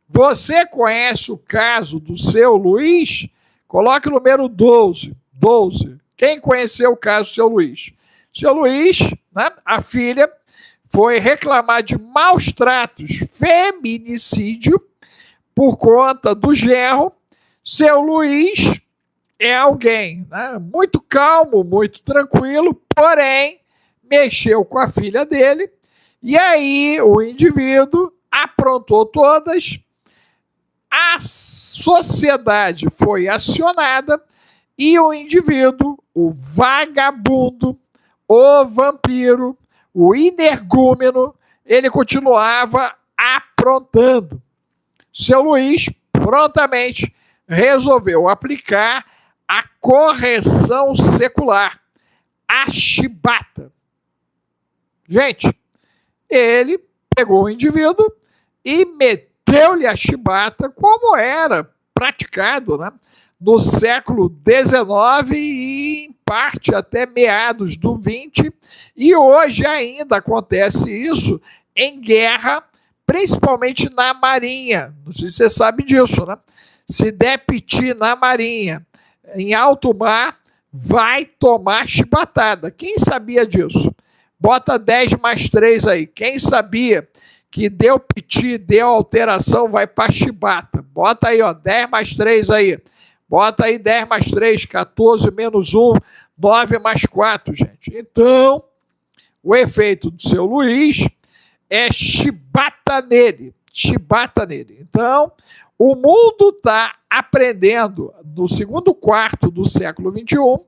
Você conhece o caso do Seu Luiz? Coloque o número 12. 12. Quem conheceu o caso do seu Luiz? Seu Luiz, né, a filha, foi reclamar de maus tratos, feminicídio, por conta do genro. Seu Luiz é alguém, né, muito calmo, muito tranquilo, porém mexeu com a filha dele, e aí o indivíduo aprontou todas, a sociedade foi acionada e o indivíduo, o vagabundo, o vampiro, o energúmeno, ele continuava aprontando. Seu Luiz prontamente resolveu aplicar a correção secular, a chibata. Gente, ele pegou o indivíduo e meteu-lhe a chibata como era praticado, né, no século XIX e, em parte, até meados do XX. E hoje ainda acontece isso em guerra, principalmente na Marinha. Não sei se você sabe disso, né? Se der piti na Marinha, em alto mar, vai tomar chibatada. Quem sabia disso? Bota 10 mais 3 aí. Quem sabia que deu piti, deu alteração, vai para chibata? Bota aí, ó, 10 mais 3 aí. Bota aí 10 mais 3, 14 menos 1, 9 mais 4, gente. Então, o efeito do seu Luiz é chibata nele. Chibata nele. Então, o mundo está aprendendo, no segundo quarto do século XXI,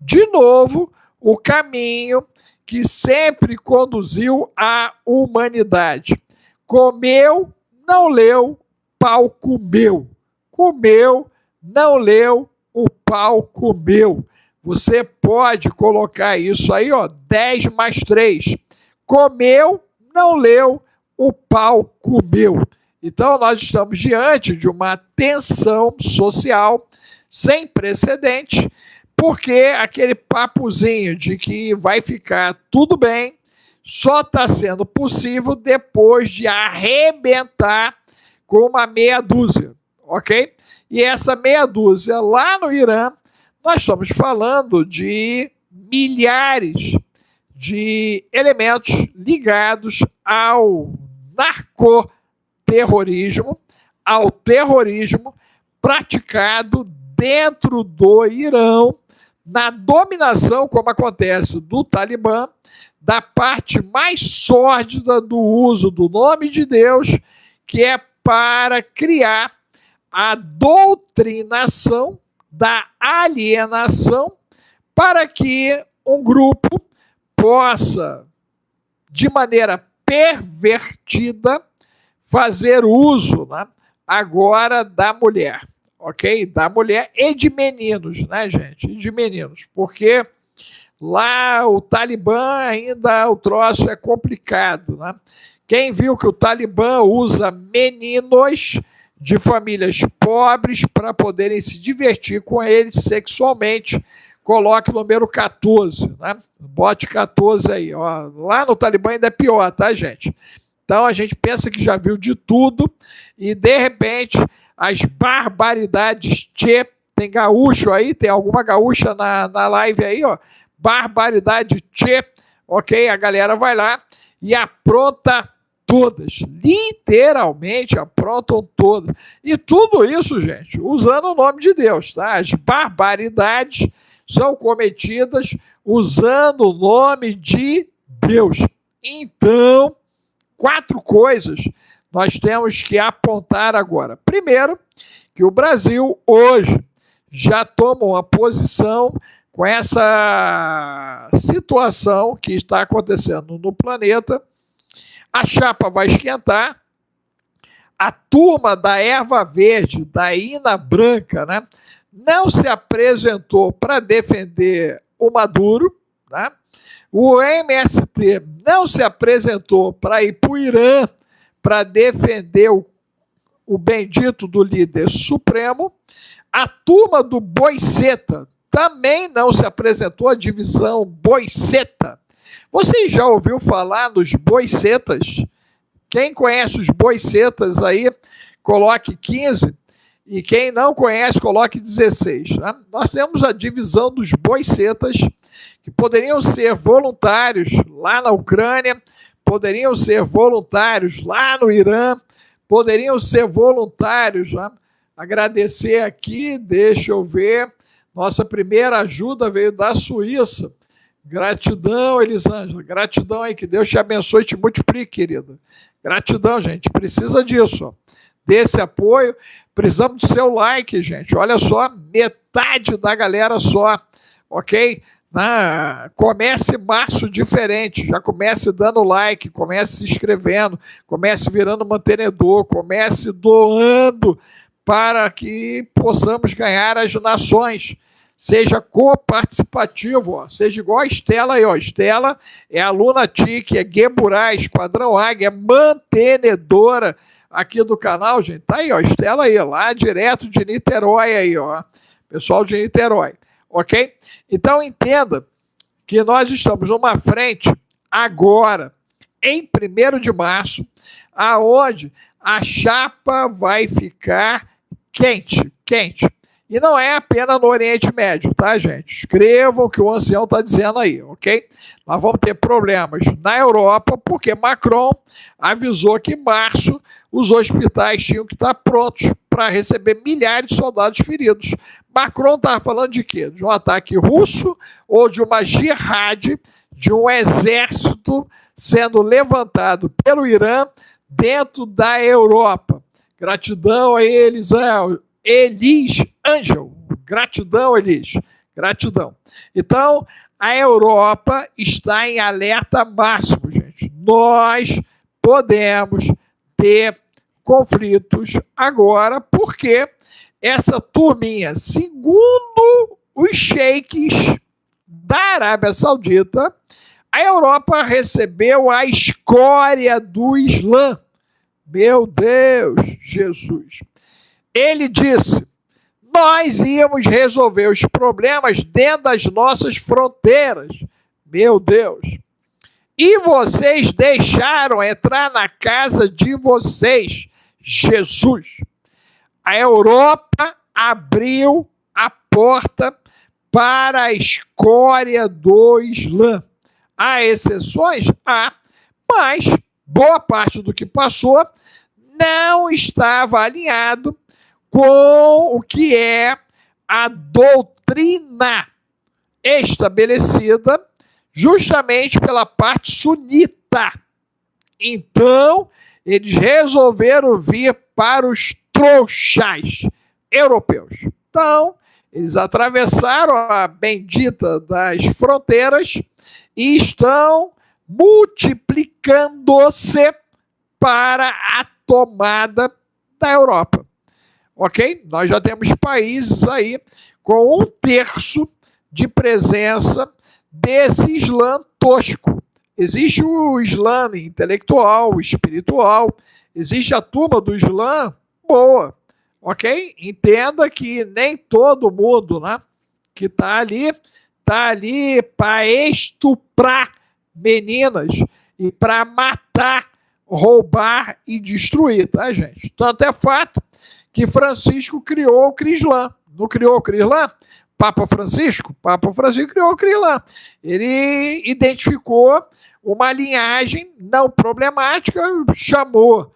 de novo, o caminho que sempre conduziu a humanidade. Comeu, não leu, pau comeu. Comeu, não leu, o pau comeu. Você pode colocar isso aí, ó, 10 mais 3. Comeu, não leu, o pau comeu. Então, nós estamos diante de uma tensão social sem precedente, porque aquele papozinho de que vai ficar tudo bem só está sendo possível depois de arrebentar com uma meia dúzia, ok? E essa meia dúzia lá no Irã, nós estamos falando de milhares de elementos ligados ao narcoterrorismo, ao terrorismo praticado dentro do Irã, na dominação, como acontece, do Talibã, da parte mais sórdida do uso do nome de Deus, que é para criar a doutrinação da alienação, para que um grupo possa, de maneira pervertida, fazer uso, né, agora da mulher, ok? Da mulher e de meninos, né, gente? E de meninos, porque lá o Talibã ainda o troço é complicado, né? Quem viu que o Talibã usa meninos de famílias pobres para poderem se divertir com eles sexualmente, coloque o número 14, né? Bote 14 aí, ó. Lá no Talibã ainda é pior, tá, gente? Então a gente pensa que já viu de tudo e de repente as barbaridades, tem gaúcho aí, tem alguma gaúcha na live aí, ó, barbaridade, ok? A galera vai lá e apronta todas, literalmente aprontam todas. E tudo isso, gente, usando o nome de Deus, tá? As barbaridades são cometidas usando o nome de Deus. Então, 4 coisas nós temos que apontar agora. Primeiro, que o Brasil hoje já toma uma posição com essa situação que está acontecendo no planeta. A chapa vai esquentar, a turma da erva verde, da Ina Branca, né, não se apresentou para defender o Maduro, né? O MST não se apresentou para ir para o Irã para defender o bendito do líder supremo. A turma do Boiceta também não se apresentou, a divisão Boiceta. Você já ouviu falar dos boicetas? Quem conhece os boicetas aí, coloque 15. E quem não conhece, coloque 16. Né? Nós temos a divisão dos boicetas, que poderiam ser voluntários lá na Ucrânia, poderiam ser voluntários lá no Irã, poderiam ser voluntários. Né? Agradecer aqui, deixa eu ver, nossa primeira ajuda veio da Suíça. Gratidão, Elisângela, gratidão aí, que Deus te abençoe e te multiplique, querida. Gratidão, gente, precisa disso, ó. Desse apoio. Precisamos do seu like, gente. Olha só, metade da galera só, ok? Comece março diferente. Já comece dando like, comece se inscrevendo, comece virando mantenedor, comece doando para que possamos ganhar as nações. Seja coparticipativo, ó. Seja igual a Estela aí, ó. Estela é aluna TIC, é Geburá, Esquadrão Águia, é mantenedora aqui do canal, gente. Tá aí, ó, Estela aí, lá direto de Niterói aí, ó. Pessoal de Niterói, ok? Então entenda que nós estamos numa frente agora, em 1º de março, aonde a chapa vai ficar quente. E não é apenas no Oriente Médio, tá, gente? Escrevam o que o ancião está dizendo aí, ok? Nós vamos ter problemas na Europa, porque Macron avisou que em março os hospitais tinham que estar prontos para receber milhares de soldados feridos. Macron estava falando de quê? De um ataque russo ou de uma jihad, de um exército sendo levantado pelo Irã dentro da Europa. Gratidão a eles, Elis Angel, gratidão, Elis, gratidão. Então, a Europa está em alerta máximo, gente. Nós podemos ter conflitos agora, porque essa turminha, segundo os sheiks da Arábia Saudita, a Europa recebeu a escória do Islã. Meu Deus, Jesus. Ele disse: nós íamos resolver os problemas dentro das nossas fronteiras. Meu Deus. E vocês deixaram entrar na casa de vocês. Jesus. A Europa abriu a porta para a escória do Islã. Há exceções? Há, mas boa parte do que passou não estava alinhado com o que é a doutrina estabelecida justamente pela parte sunita. Então, eles resolveram vir para os trouxas europeus. Então, eles atravessaram a bendita das fronteiras e estão multiplicando-se para a tomada da Europa. Ok? Nós já temos países aí com 1/3 de presença desse Islã tosco. Existe o Islã intelectual, espiritual, existe a turma do Islã boa, ok? Entenda que nem todo mundo, né, que está ali para estuprar meninas e para matar, roubar e destruir, tá, gente? Tanto é fato que Francisco criou o Crislã. Não criou o Crislã? Papa Francisco criou o Crislã. Ele identificou uma linhagem não problemática, chamou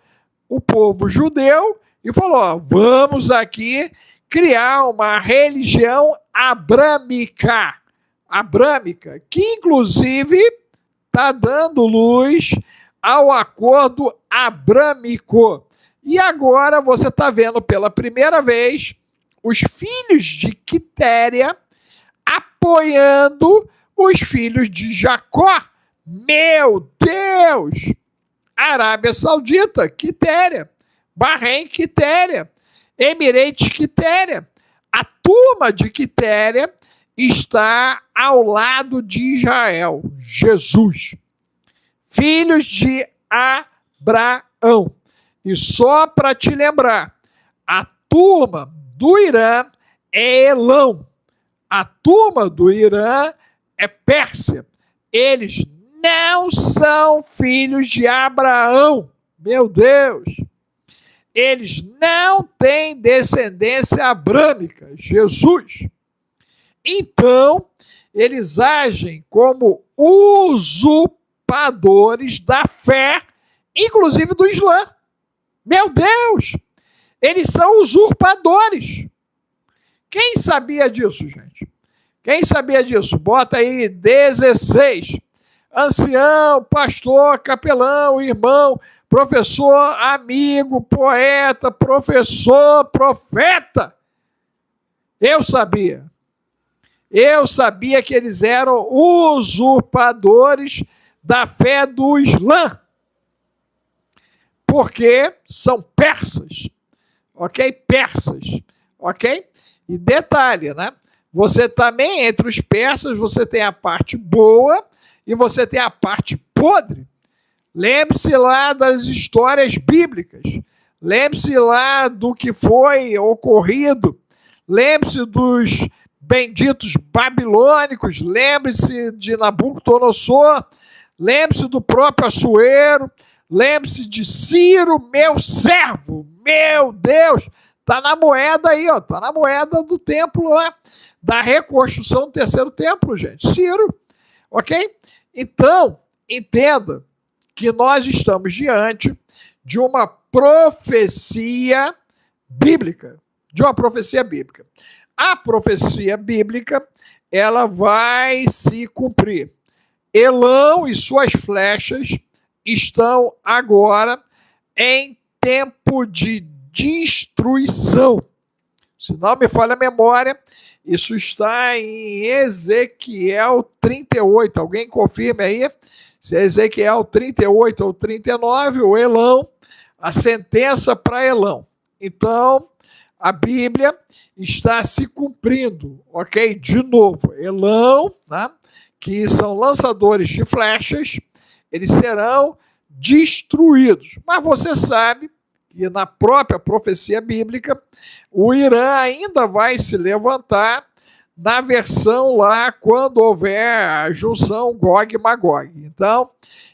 o povo judeu e falou: ó, vamos aqui criar uma religião abrâmica, que inclusive está dando luz ao acordo abrâmico. E agora você está vendo pela primeira vez os filhos de Quitéria apoiando os filhos de Jacó. Meu Deus! Arábia Saudita, Quitéria. Bahrein, Quitéria. Emirates, Quitéria. A turma de Quitéria está ao lado de Israel. Jesus. Filhos de Abraão. E só para te lembrar, a turma do Irã é Elão. A turma do Irã é Pérsia. Eles não são filhos de Abraão. Meu Deus! eles não têm descendência abrâmica, Jesus. Então, eles agem como usurpadores da fé, inclusive do Islã. Meu Deus! Eles são usurpadores. Quem sabia disso, gente? Quem sabia disso? Bota aí 16. Ancião, pastor, capelão, irmão, professor, amigo, poeta, professor, profeta. Eu sabia. Eu sabia que eles eram usurpadores da fé do Islã. Porque são persas. Ok? Persas. Ok? E detalhe, né? Você também, entre os persas, você tem a parte boa e você tem a parte podre. Lembre-se lá das histórias bíblicas. Lembre-se lá do que foi ocorrido. Lembre-se dos benditos babilônicos. Lembre-se de Nabucodonosor. Lembre-se do próprio Assuero. Lembre-se de Ciro, meu servo. Meu Deus! Está na moeda aí, ó. Está na moeda do templo lá, da reconstrução do terceiro templo, gente. Ciro. Ok? Então, entenda que nós estamos diante de uma profecia bíblica. De uma profecia bíblica. A profecia bíblica, ela vai se cumprir. Elão e suas flechas estão agora em tempo de destruição. Se não me falha a memória, isso está em Ezequiel 38. Alguém confirme aí se é Ezequiel 38 ou 39, o Elão, a sentença para Elão. Então, a Bíblia está se cumprindo, ok? De novo, Elão, né, que são lançadores de flechas, eles serão destruídos. Mas você sabe que na própria profecia bíblica, o Irã ainda vai se levantar na versão lá quando houver a junção Gog e Magog. Então,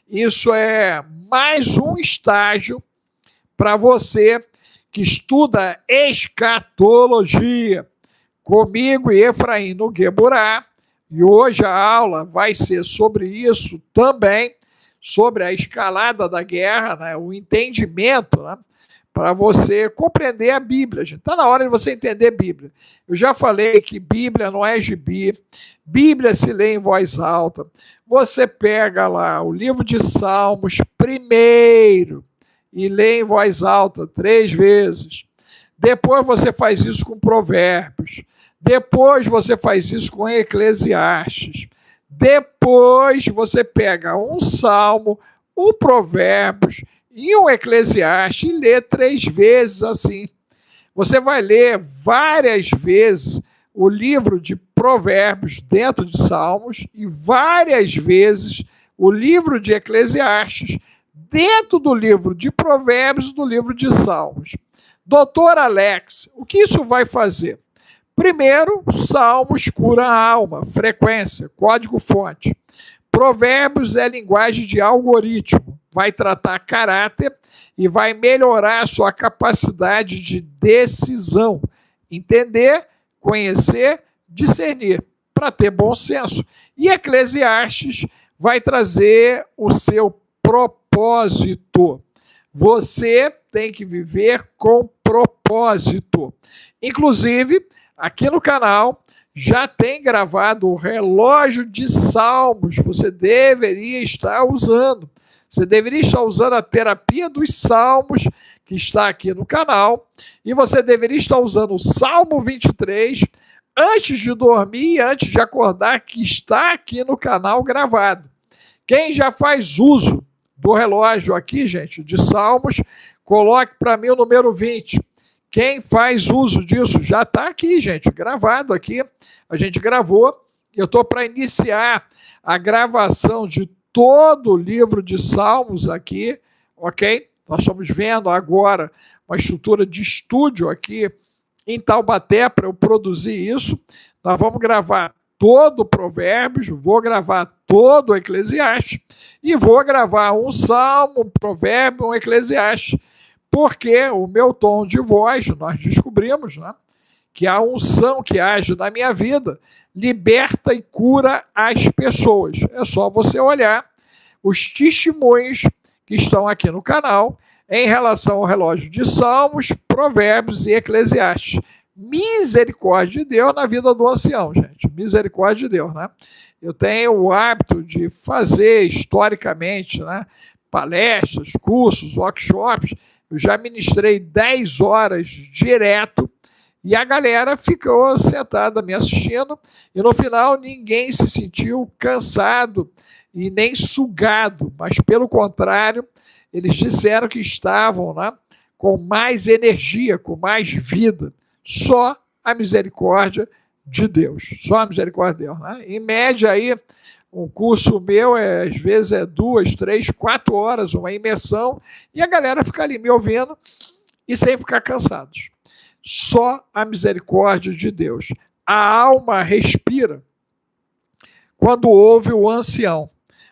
isso é mais um estágio para você que estuda escatologia comigo e Efraim no Geburá, e hoje a aula vai ser sobre isso também, sobre a escalada da guerra, né, o entendimento, né, para você compreender a Bíblia. Está na hora de você entender a Bíblia. Eu já falei que Bíblia não é gibi, Bíblia se lê em voz alta. Você pega lá o livro de Salmos primeiro e lê em voz alta 3 vezes. Depois você faz isso com Provérbios. Depois você faz isso com Eclesiastes. Depois você pega um Salmo, um Provérbios e um Eclesiastes e lê 3 vezes assim. Você vai ler várias vezes o livro de Provérbios dentro de Salmos e várias vezes o livro de Eclesiastes dentro do livro de Provérbios e do livro de Salmos. Doutor Alex, o que isso vai fazer? Primeiro, Salmos cura a alma, frequência, código-fonte. Provérbios é linguagem de algoritmo, vai tratar caráter e vai melhorar a sua capacidade de decisão, entender, conhecer, discernir, para ter bom senso. E Eclesiastes vai trazer o seu propósito. Você tem que viver com propósito. Inclusive, aqui no canal já tem gravado o relógio de salmos. Você deveria estar usando. Você deveria estar usando a terapia dos salmos, que está aqui no canal. E você deveria estar usando o Salmo 23 antes de dormir e antes de acordar, que está aqui no canal gravado. Quem já faz uso do relógio aqui, gente, de salmos, coloque para mim o número 20. Quem faz uso disso já está aqui, gente, gravado aqui. A gente gravou. Eu estou para iniciar a gravação de todo o livro de Salmos aqui, ok? Nós estamos vendo agora uma estrutura de estúdio aqui em Taubaté para eu produzir isso. Nós vamos gravar todo o Provérbios, vou gravar todo o Eclesiastes e vou gravar um Salmo, um Provérbio, um Eclesiastes, porque o meu tom de voz, nós descobrimos, né, que a unção que age na minha vida liberta e cura as pessoas. É só você olhar os testemunhos que estão aqui no canal em relação ao relógio de Salmos, Provérbios e Eclesiastes. Misericórdia de Deus na vida do ancião, gente. Misericórdia de Deus, né? Eu tenho o hábito de fazer historicamente, né, palestras, cursos, workshops. Eu já ministrei 10 horas direto e a galera ficou sentada me assistindo e no final ninguém se sentiu cansado e nem sugado, mas pelo contrário, eles disseram que estavam, né, com mais energia, com mais vida. Só a misericórdia de Deus. Só a misericórdia de Deus, né? Em média aí, um curso meu, às vezes é 2, 3, 4 horas, uma imersão, e a galera fica ali me ouvindo e sem ficar cansados. Só a misericórdia de Deus. A alma respira quando ouve o ancião,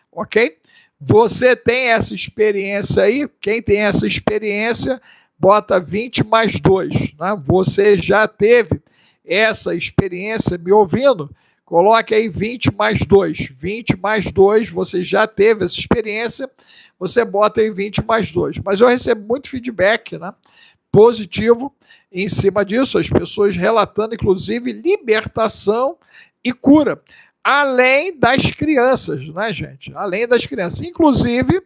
ok? Você tem essa experiência aí? Quem tem essa experiência, bota 20 mais 2. Né? Você já teve essa experiência me ouvindo? Coloque aí 20 mais 2. 20 mais 2, você já teve essa experiência, você bota aí 20 mais 2. Mas eu recebo muito feedback, né, positivo em cima disso, as pessoas relatando, inclusive, libertação e cura. Além das crianças, né, gente? Além das crianças. Inclusive,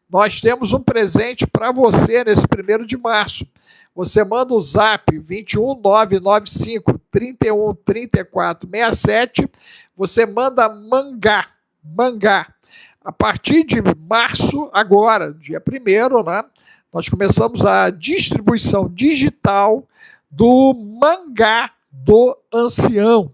nós temos um presente para você nesse 1º de março. Você manda o zap 21995 31 34 67. Você manda mangá. A partir de março, agora, dia 1º, né, nós começamos a distribuição digital do mangá do ancião.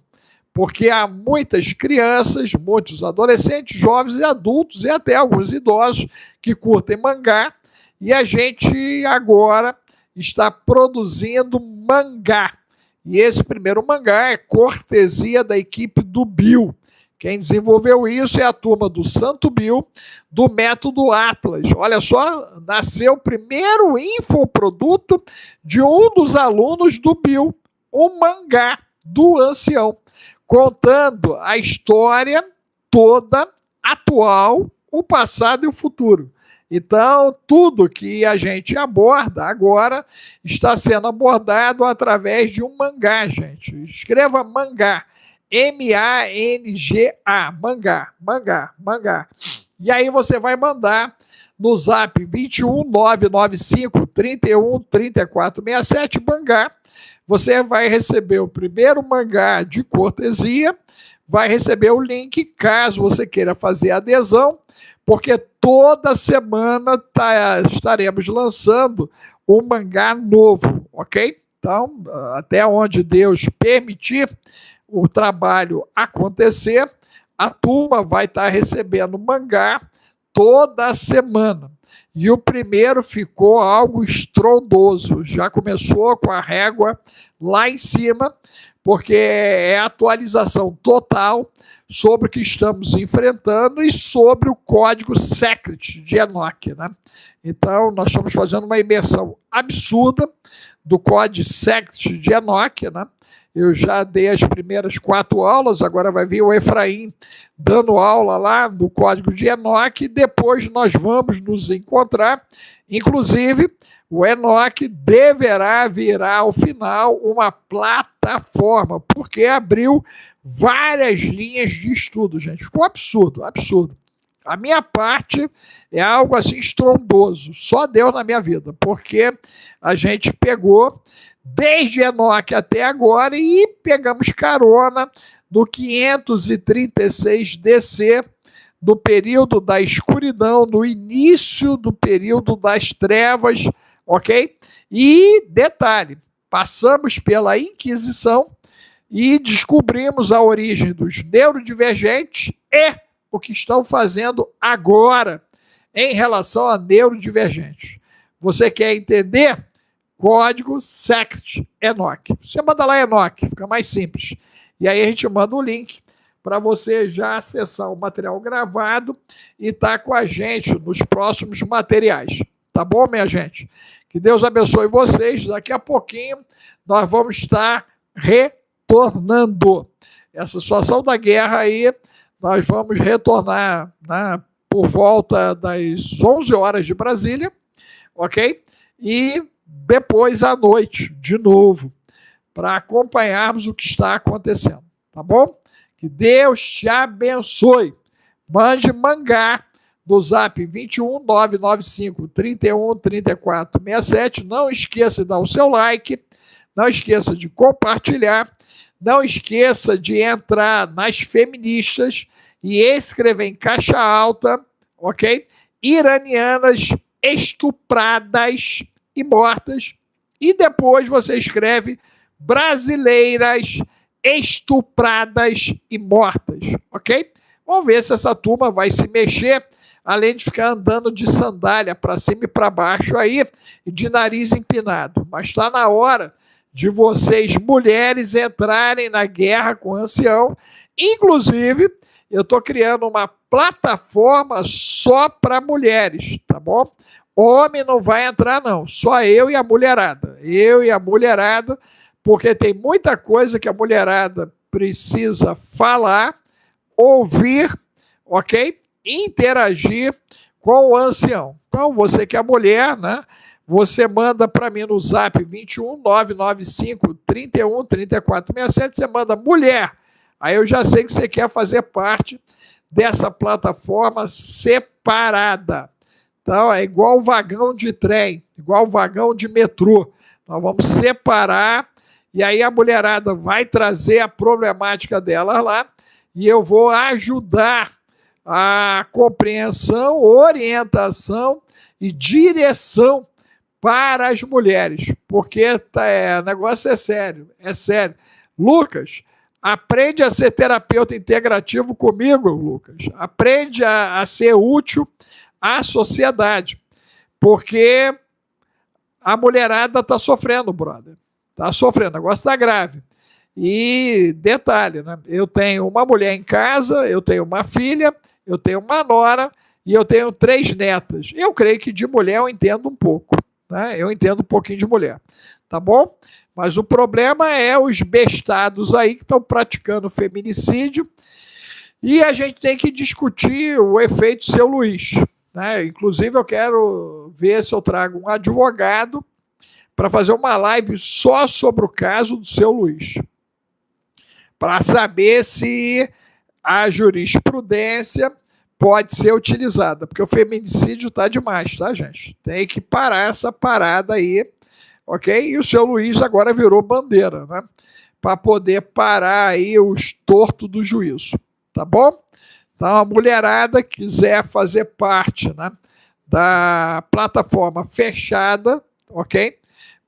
Porque há muitas crianças, muitos adolescentes, jovens e adultos, e até alguns idosos que curtem mangá, e a gente agora está produzindo mangá. E esse primeiro mangá é cortesia da equipe do Bill. Quem desenvolveu isso é a turma do Santo Bill, do Método Atlas. Olha só, nasceu o primeiro infoproduto de um dos alunos do Bill, o mangá do ancião, contando a história toda, atual, o passado e o futuro. Então, tudo que a gente aborda agora está sendo abordado através de um mangá, gente. Escreva mangá, M-A-N-G-A, mangá. E aí você vai mandar no zap 21995 31 34 67, mangá. Você vai receber o primeiro mangá de cortesia, vai receber o link caso você queira fazer adesão, porque toda semana estaremos lançando um mangá novo, ok? Então, até onde Deus permitir o trabalho acontecer, a turma vai estar recebendo mangá toda semana. E o primeiro ficou algo estrondoso, já começou com a régua lá em cima, porque é atualização total sobre o que estamos enfrentando e sobre o código secret de Enoch, né? Então, nós estamos fazendo uma imersão absurda do código secret de Enoch, né? Eu já dei as primeiras 4 aulas, agora vai vir o Efraim dando aula lá no código de Enoch, e depois nós vamos nos encontrar. Inclusive, o Enoch deverá virar, ao final, uma plataforma, porque abriu várias linhas de estudo, gente. Ficou absurdo. A minha parte é algo assim estrondoso, só Deus na minha vida, porque a gente pegou desde Enoch até agora e pegamos carona no 536 DC, do período da escuridão, no início do período das trevas, ok? E detalhe, passamos pela Inquisição e descobrimos a origem dos neurodivergentes e o que estão fazendo agora em relação a neurodivergentes. Você quer entender? Código secret Enoch. Você manda lá Enoch, fica mais simples. E aí a gente manda o link para você já acessar o material gravado e estar com a gente nos próximos materiais. Tá bom, minha gente? Que Deus abençoe vocês. Daqui a pouquinho nós vamos estar retornando. Essa situação da guerra aí, nós vamos retornar, né, por volta das 11 horas de Brasília, ok? E depois à noite, de novo, para acompanharmos o que está acontecendo, tá bom? Que Deus te abençoe. Mande mangá no zap 21 995 31 34 67. Não esqueça de dar o seu like, não esqueça de compartilhar, não esqueça de entrar nas feministas e escrever em caixa alta, ok? Iranianas estupradas e mortas. E depois você escreve brasileiras estupradas e mortas, ok? Vamos ver se essa turma vai se mexer, além de ficar andando de sandália para cima e para baixo aí, e de nariz empinado. Mas está na hora de vocês, mulheres, entrarem na guerra com o ancião. Inclusive, eu estou criando uma plataforma só para mulheres, tá bom? Homem não vai entrar, não. Só eu e a mulherada. Eu e a mulherada, porque tem muita coisa que a mulherada precisa falar, ouvir, ok? Interagir com o ancião. Então, você que é mulher, né? Você manda para mim no zap 21 995 31 34 67, você manda mulher. Aí eu já sei que você quer fazer parte dessa plataforma separada. Então, é igual vagão de trem, igual vagão de metrô. Nós vamos separar e aí a mulherada vai trazer a problemática dela lá e eu vou ajudar a compreensão, orientação e direção para as mulheres, porque o negócio é sério, é sério. Lucas, aprende a ser terapeuta integrativo comigo, Lucas. Aprende a ser útil à sociedade, porque a mulherada está sofrendo, brother. Está sofrendo, o negócio está grave. E detalhe, né? Eu tenho uma mulher em casa, eu tenho uma filha, eu tenho uma nora e eu tenho 3 netas. Eu creio que de mulher eu entendo um pouco, né? Eu entendo um pouquinho de mulher, tá bom? Mas o problema é os bestados aí que estão praticando feminicídio e a gente tem que discutir o efeito Seu Luiz, né? Inclusive eu quero ver se eu trago um advogado para fazer uma live só sobre o caso do Seu Luiz, para saber se a jurisprudência pode ser utilizada, porque o feminicídio está demais, tá, gente? Tem que parar essa parada aí, ok? E o Seu Luiz agora virou bandeira, né? Para poder parar aí os tortos do juízo, tá bom? Então, a mulherada quiser fazer parte, né, da plataforma fechada, ok?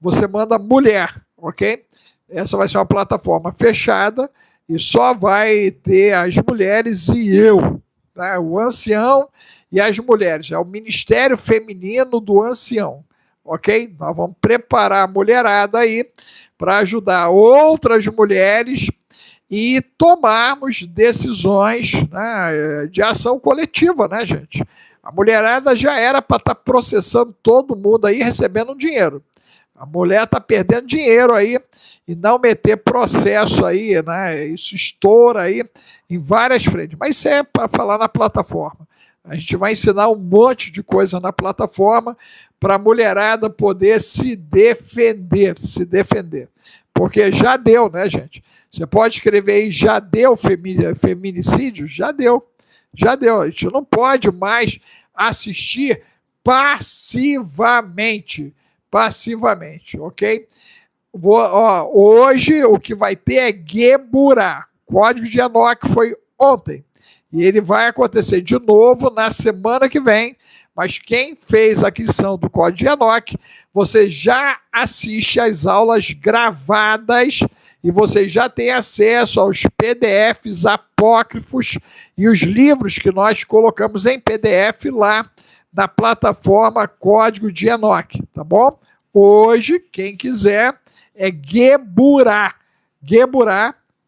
Você manda mulher, ok? Essa vai ser uma plataforma fechada e só vai ter as mulheres e eu, né? O ancião e as mulheres. É o Ministério Feminino do Ancião, ok? Nós vamos preparar a mulherada aí para ajudar outras mulheres e tomarmos decisões, né, de ação coletiva, né, gente? A mulherada já era para estar processando todo mundo aí, recebendo dinheiro. A mulher está perdendo dinheiro aí e não meter processo aí, né? Isso estoura aí em várias frentes. Mas isso é para falar na plataforma. A gente vai ensinar um monte de coisa na plataforma para a mulherada poder se defender. Porque já deu, né, gente? Você pode escrever aí, já deu feminicídio? Já deu. A gente não pode mais assistir passivamente, ok? Hoje o que vai ter é Geburá. Código de Enoque foi ontem. E ele vai acontecer de novo na semana que vem. Mas quem fez a aquisição do Código de Enoque, você já assiste às aulas gravadas e você já tem acesso aos PDFs apócrifos e os livros que nós colocamos em PDF lá na plataforma Código de Enoque, tá bom? Hoje, quem quiser, é Geburá,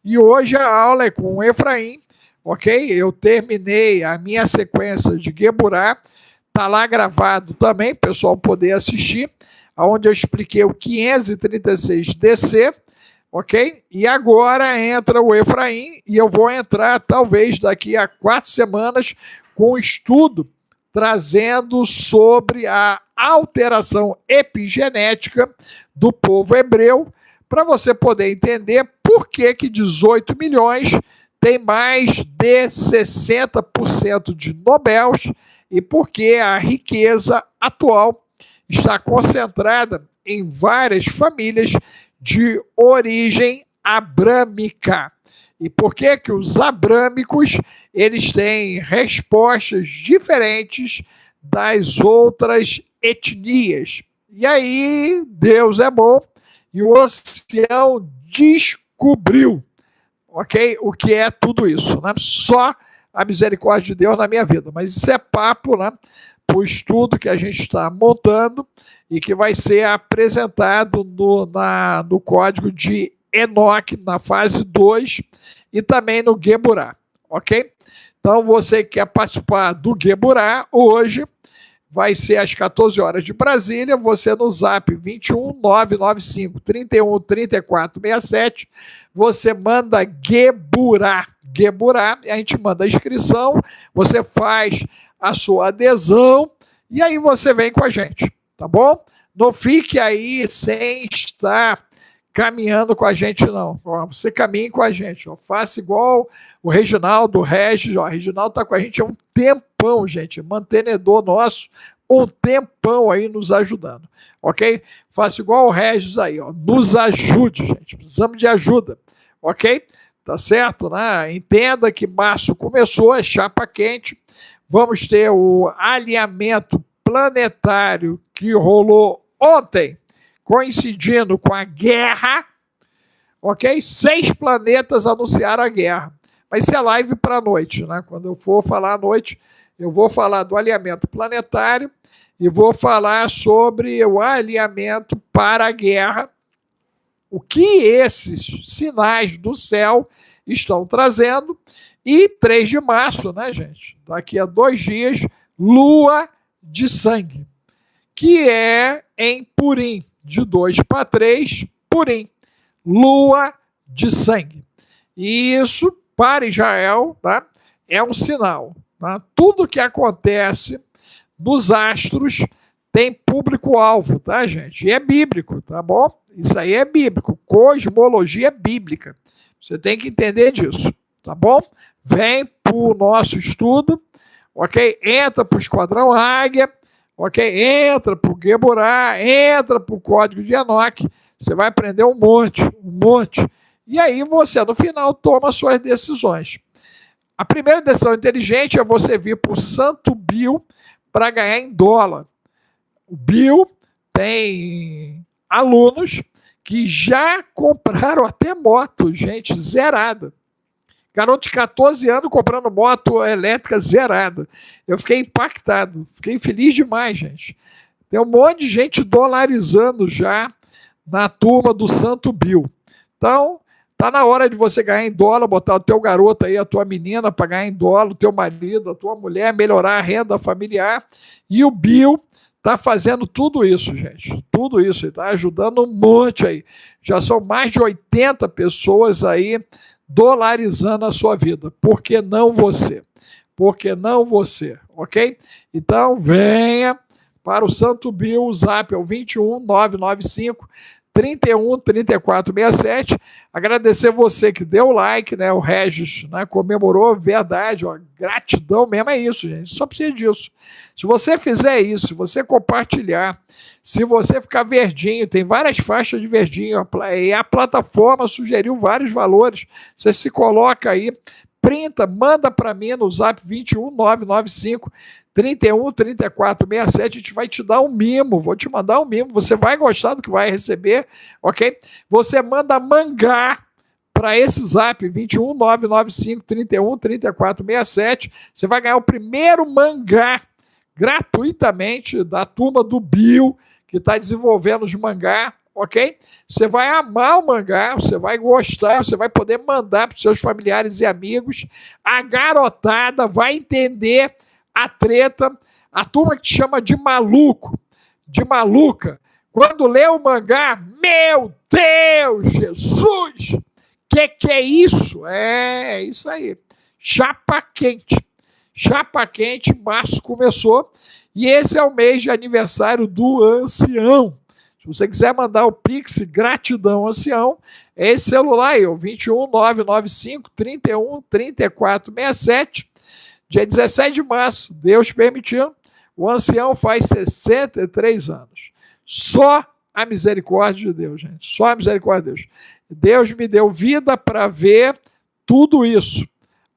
e hoje a aula é com o Efraim, ok? Eu terminei a minha sequência de Geburá, tá lá gravado também, o pessoal poder assistir. onde eu expliquei o 536DC, ok? E agora entra o Efraim, e eu vou entrar, talvez, daqui a 4 semanas, com um estudo trazendo sobre a alteração epigenética do povo hebreu, para você poder entender por que 18 milhões tem mais de 60% de Nobels e por que a riqueza atual está concentrada em várias famílias de origem abrâmica. E por que os abrâmicos eles têm respostas diferentes das outras etnias. E aí Deus é bom e o ancião descobriu, ok? O que é tudo isso, né? Só a misericórdia de Deus na minha vida. Mas isso é papo, né? Para o estudo que a gente está montando e que vai ser apresentado no código de Enoque, na fase 2, e também no Geburá, ok? Então, você que quer participar do Geburá, hoje vai ser às 14 horas de Brasília, você no zap 21 995 31 34 67, você manda Geburá, e a gente manda a inscrição, você faz a sua adesão e aí você vem com a gente, tá bom? Não fique aí sem estar caminhando com a gente, não. Você caminhe com a gente. Faça igual o Reginaldo, o Regis. O Reginaldo está com a gente há um tempão, gente. Mantenedor nosso, um tempão aí nos ajudando. Ok? Faça igual o Regis aí. Nos ajude, gente. Precisamos de ajuda. Ok? Tá certo, né? Entenda que março começou, é chapa quente. Vamos ter o alinhamento planetário que rolou ontem, coincidindo com a guerra, ok? 6 planetas anunciaram a guerra. Vai ser live para a noite, né? Quando eu for falar à noite, eu vou falar do alinhamento planetário e vou falar sobre o alinhamento para a guerra, o que esses sinais do céu estão trazendo. E 3 de março, né, gente? Daqui a 2 dias, lua de sangue, que é em Purim. De 2 para 3, Purim, lua de sangue. E isso, para Israel, tá? É um sinal. Tá? Tudo que acontece nos astros tem público-alvo, tá, gente? E é bíblico, tá bom? Isso aí é bíblico. Cosmologia bíblica. Você tem que entender disso, tá bom? Vem para o nosso estudo, ok? Entra para o Esquadrão Águia, ok? Entra para o Geburá, entra para o código de Enoque, você vai aprender um monte. E aí você, no final, toma suas decisões. A primeira decisão inteligente é você vir para o Santo Bill para ganhar em dólar. O Bill tem alunos que já compraram até moto, gente, zerada. Garoto de 14 anos comprando moto elétrica zerada. Eu fiquei impactado, fiquei feliz demais, gente. Tem um monte de gente dolarizando já na turma do Santo Bill. Então, tá na hora de você ganhar em dólar, botar o teu garoto aí, a tua menina para ganhar em dólar, o teu marido, a tua mulher, melhorar a renda familiar. E o Bill tá fazendo tudo isso, gente. Tudo isso, ele tá ajudando um monte aí. Já são mais de 80 pessoas aí dolarizando a sua vida. Por que não você? Por que não você? Ok? Então, venha para o Santo Bill, o zap é o 21 995 31 34 67. Agradecer você que deu like, né? O Regis, né, comemorou, verdade, ó, gratidão mesmo, é isso, gente. Só precisa disso. Se você fizer isso, se você compartilhar, se você ficar verdinho, tem várias faixas de verdinho, e a plataforma sugeriu vários valores. Você se coloca aí, printa, manda para mim no zap 21 995 31 34 67, a gente vai te dar um mimo, vou te mandar um mimo, você vai gostar do que vai receber, ok? Você manda mangá para esse zap 21 995 31 34 67, você vai ganhar o primeiro mangá gratuitamente da turma do Bill, que está desenvolvendo os mangá, ok? Você vai amar o mangá, você vai gostar, você vai poder mandar para os seus familiares e amigos, a garotada vai entender a treta, a turma que te chama de maluco, de maluca, Quando lê o mangá, meu Deus, Jesus! Que é isso? É isso aí. Chapa quente. Chapa quente, março começou. E esse é o mês de aniversário do Ancião. Se você quiser mandar o Pix, gratidão, Ancião, é esse celular aí, o 21995 31 34 67. Dia 17 de março, Deus permitindo, o Ancião faz 63 anos. Só a misericórdia de Deus, gente. Só a misericórdia de Deus. Deus me deu vida para ver tudo isso.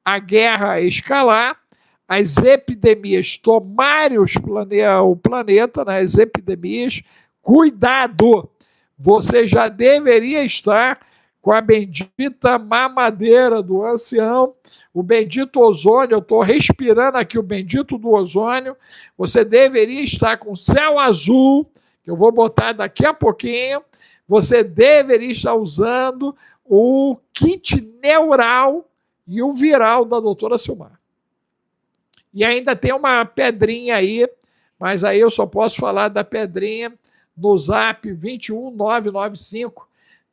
A guerra escalar, as epidemias tomarem o planeta, né? As epidemias. Cuidado! Você já deveria estar com a bendita mamadeira do Ancião, o bendito ozônio, eu estou respirando aqui o bendito do ozônio. Você deveria estar com céu azul, que eu vou botar daqui a pouquinho. Você deveria estar usando o kit neural e o viral da doutora Silmar. E ainda tem uma pedrinha aí, mas aí eu só posso falar da pedrinha no zap 21995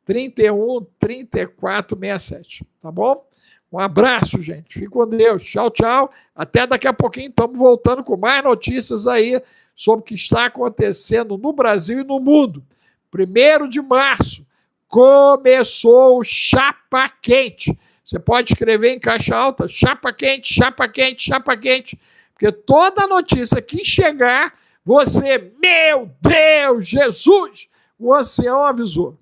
31 34 67, tá bom? Um abraço, gente. Fique com Deus. Tchau, tchau. Até daqui a pouquinho estamos voltando com mais notícias aí sobre o que está acontecendo no Brasil e no mundo. 1º de março começou o Chapa Quente. Você pode escrever em caixa alta, chapa quente, chapa quente, chapa quente, porque toda notícia que chegar, você, meu Deus, Jesus, o Ancião avisou.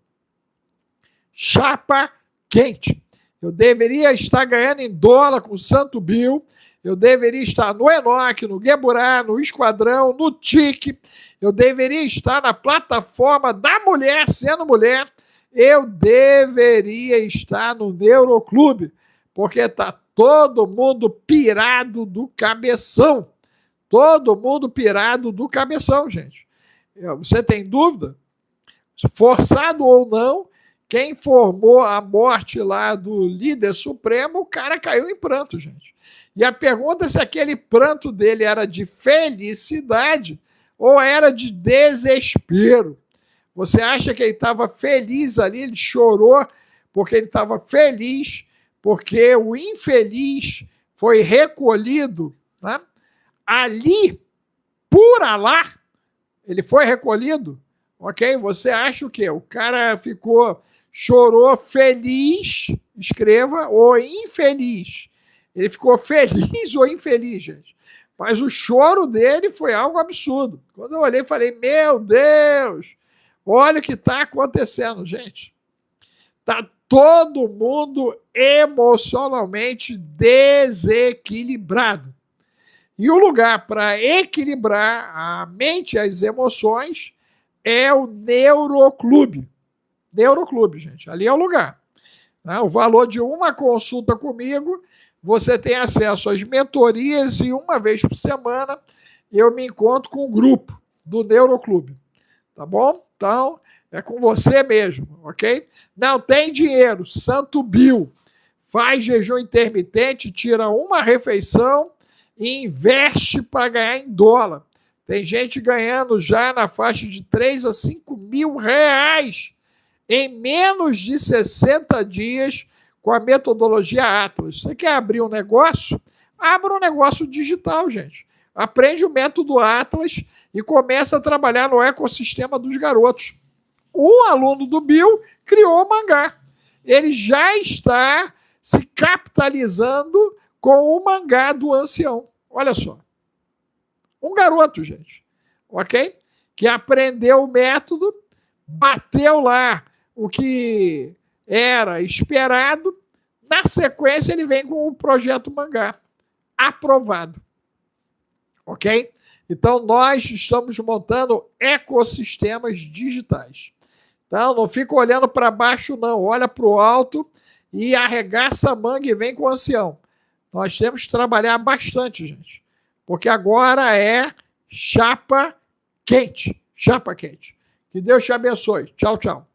Chapa quente. Eu deveria estar ganhando em dólar com o Santo Bill, eu deveria estar no Enoque, no Gueburá, no Esquadrão, no TIC, eu deveria estar na plataforma da mulher, sendo mulher, eu deveria estar no Neuroclube, porque está todo mundo pirado do cabeção. Todo mundo pirado do cabeção, gente. Você tem dúvida? Forçado ou não, quem informou a morte lá do líder supremo, o cara caiu em pranto, gente. E a pergunta é se aquele pranto dele era de felicidade ou era de desespero. Você acha que ele estava feliz ali, ele chorou porque ele estava feliz, porque o infeliz foi recolhido, né? Ali, por Alá, ele foi recolhido, ok? Você acha o quê? O cara chorou feliz, escreva, ou infeliz. Ele ficou feliz ou infeliz, gente? Mas o choro dele foi algo absurdo. Quando eu olhei, falei, meu Deus, olha o que está acontecendo, gente. Está todo mundo emocionalmente desequilibrado. E o lugar para equilibrar a mente e as emoções é o Neuroclube. Neuroclube, gente. Ali é o lugar. O valor de uma consulta comigo, você tem acesso às mentorias e uma vez por semana eu me encontro com o grupo do Neuroclube. Tá bom? Então, é com você mesmo, ok? Não tem dinheiro, Santo Bill. Faz jejum intermitente, tira uma refeição e investe para ganhar em dólar. Tem gente ganhando já na faixa de 3 a 5 mil reais em menos de 60 dias com a metodologia Atlas. Você quer abrir um negócio? Abra um negócio digital, gente. Aprende o método Atlas e começa a trabalhar no ecossistema dos garotos. Um aluno do Bill criou o mangá. Ele já está se capitalizando com o mangá do Ancião. Olha só. Um garoto, gente, ok? Que aprendeu o método, bateu lá o que era esperado. Na sequência, ele vem com o projeto mangá aprovado. Ok? Então, nós estamos montando ecossistemas digitais. Então, não fica olhando para baixo, não. Olha para o alto e arregaça a manga e vem com o Ancião. Nós temos que trabalhar bastante, gente. Porque agora é chapa quente. Chapa quente. Que Deus te abençoe. Tchau, tchau.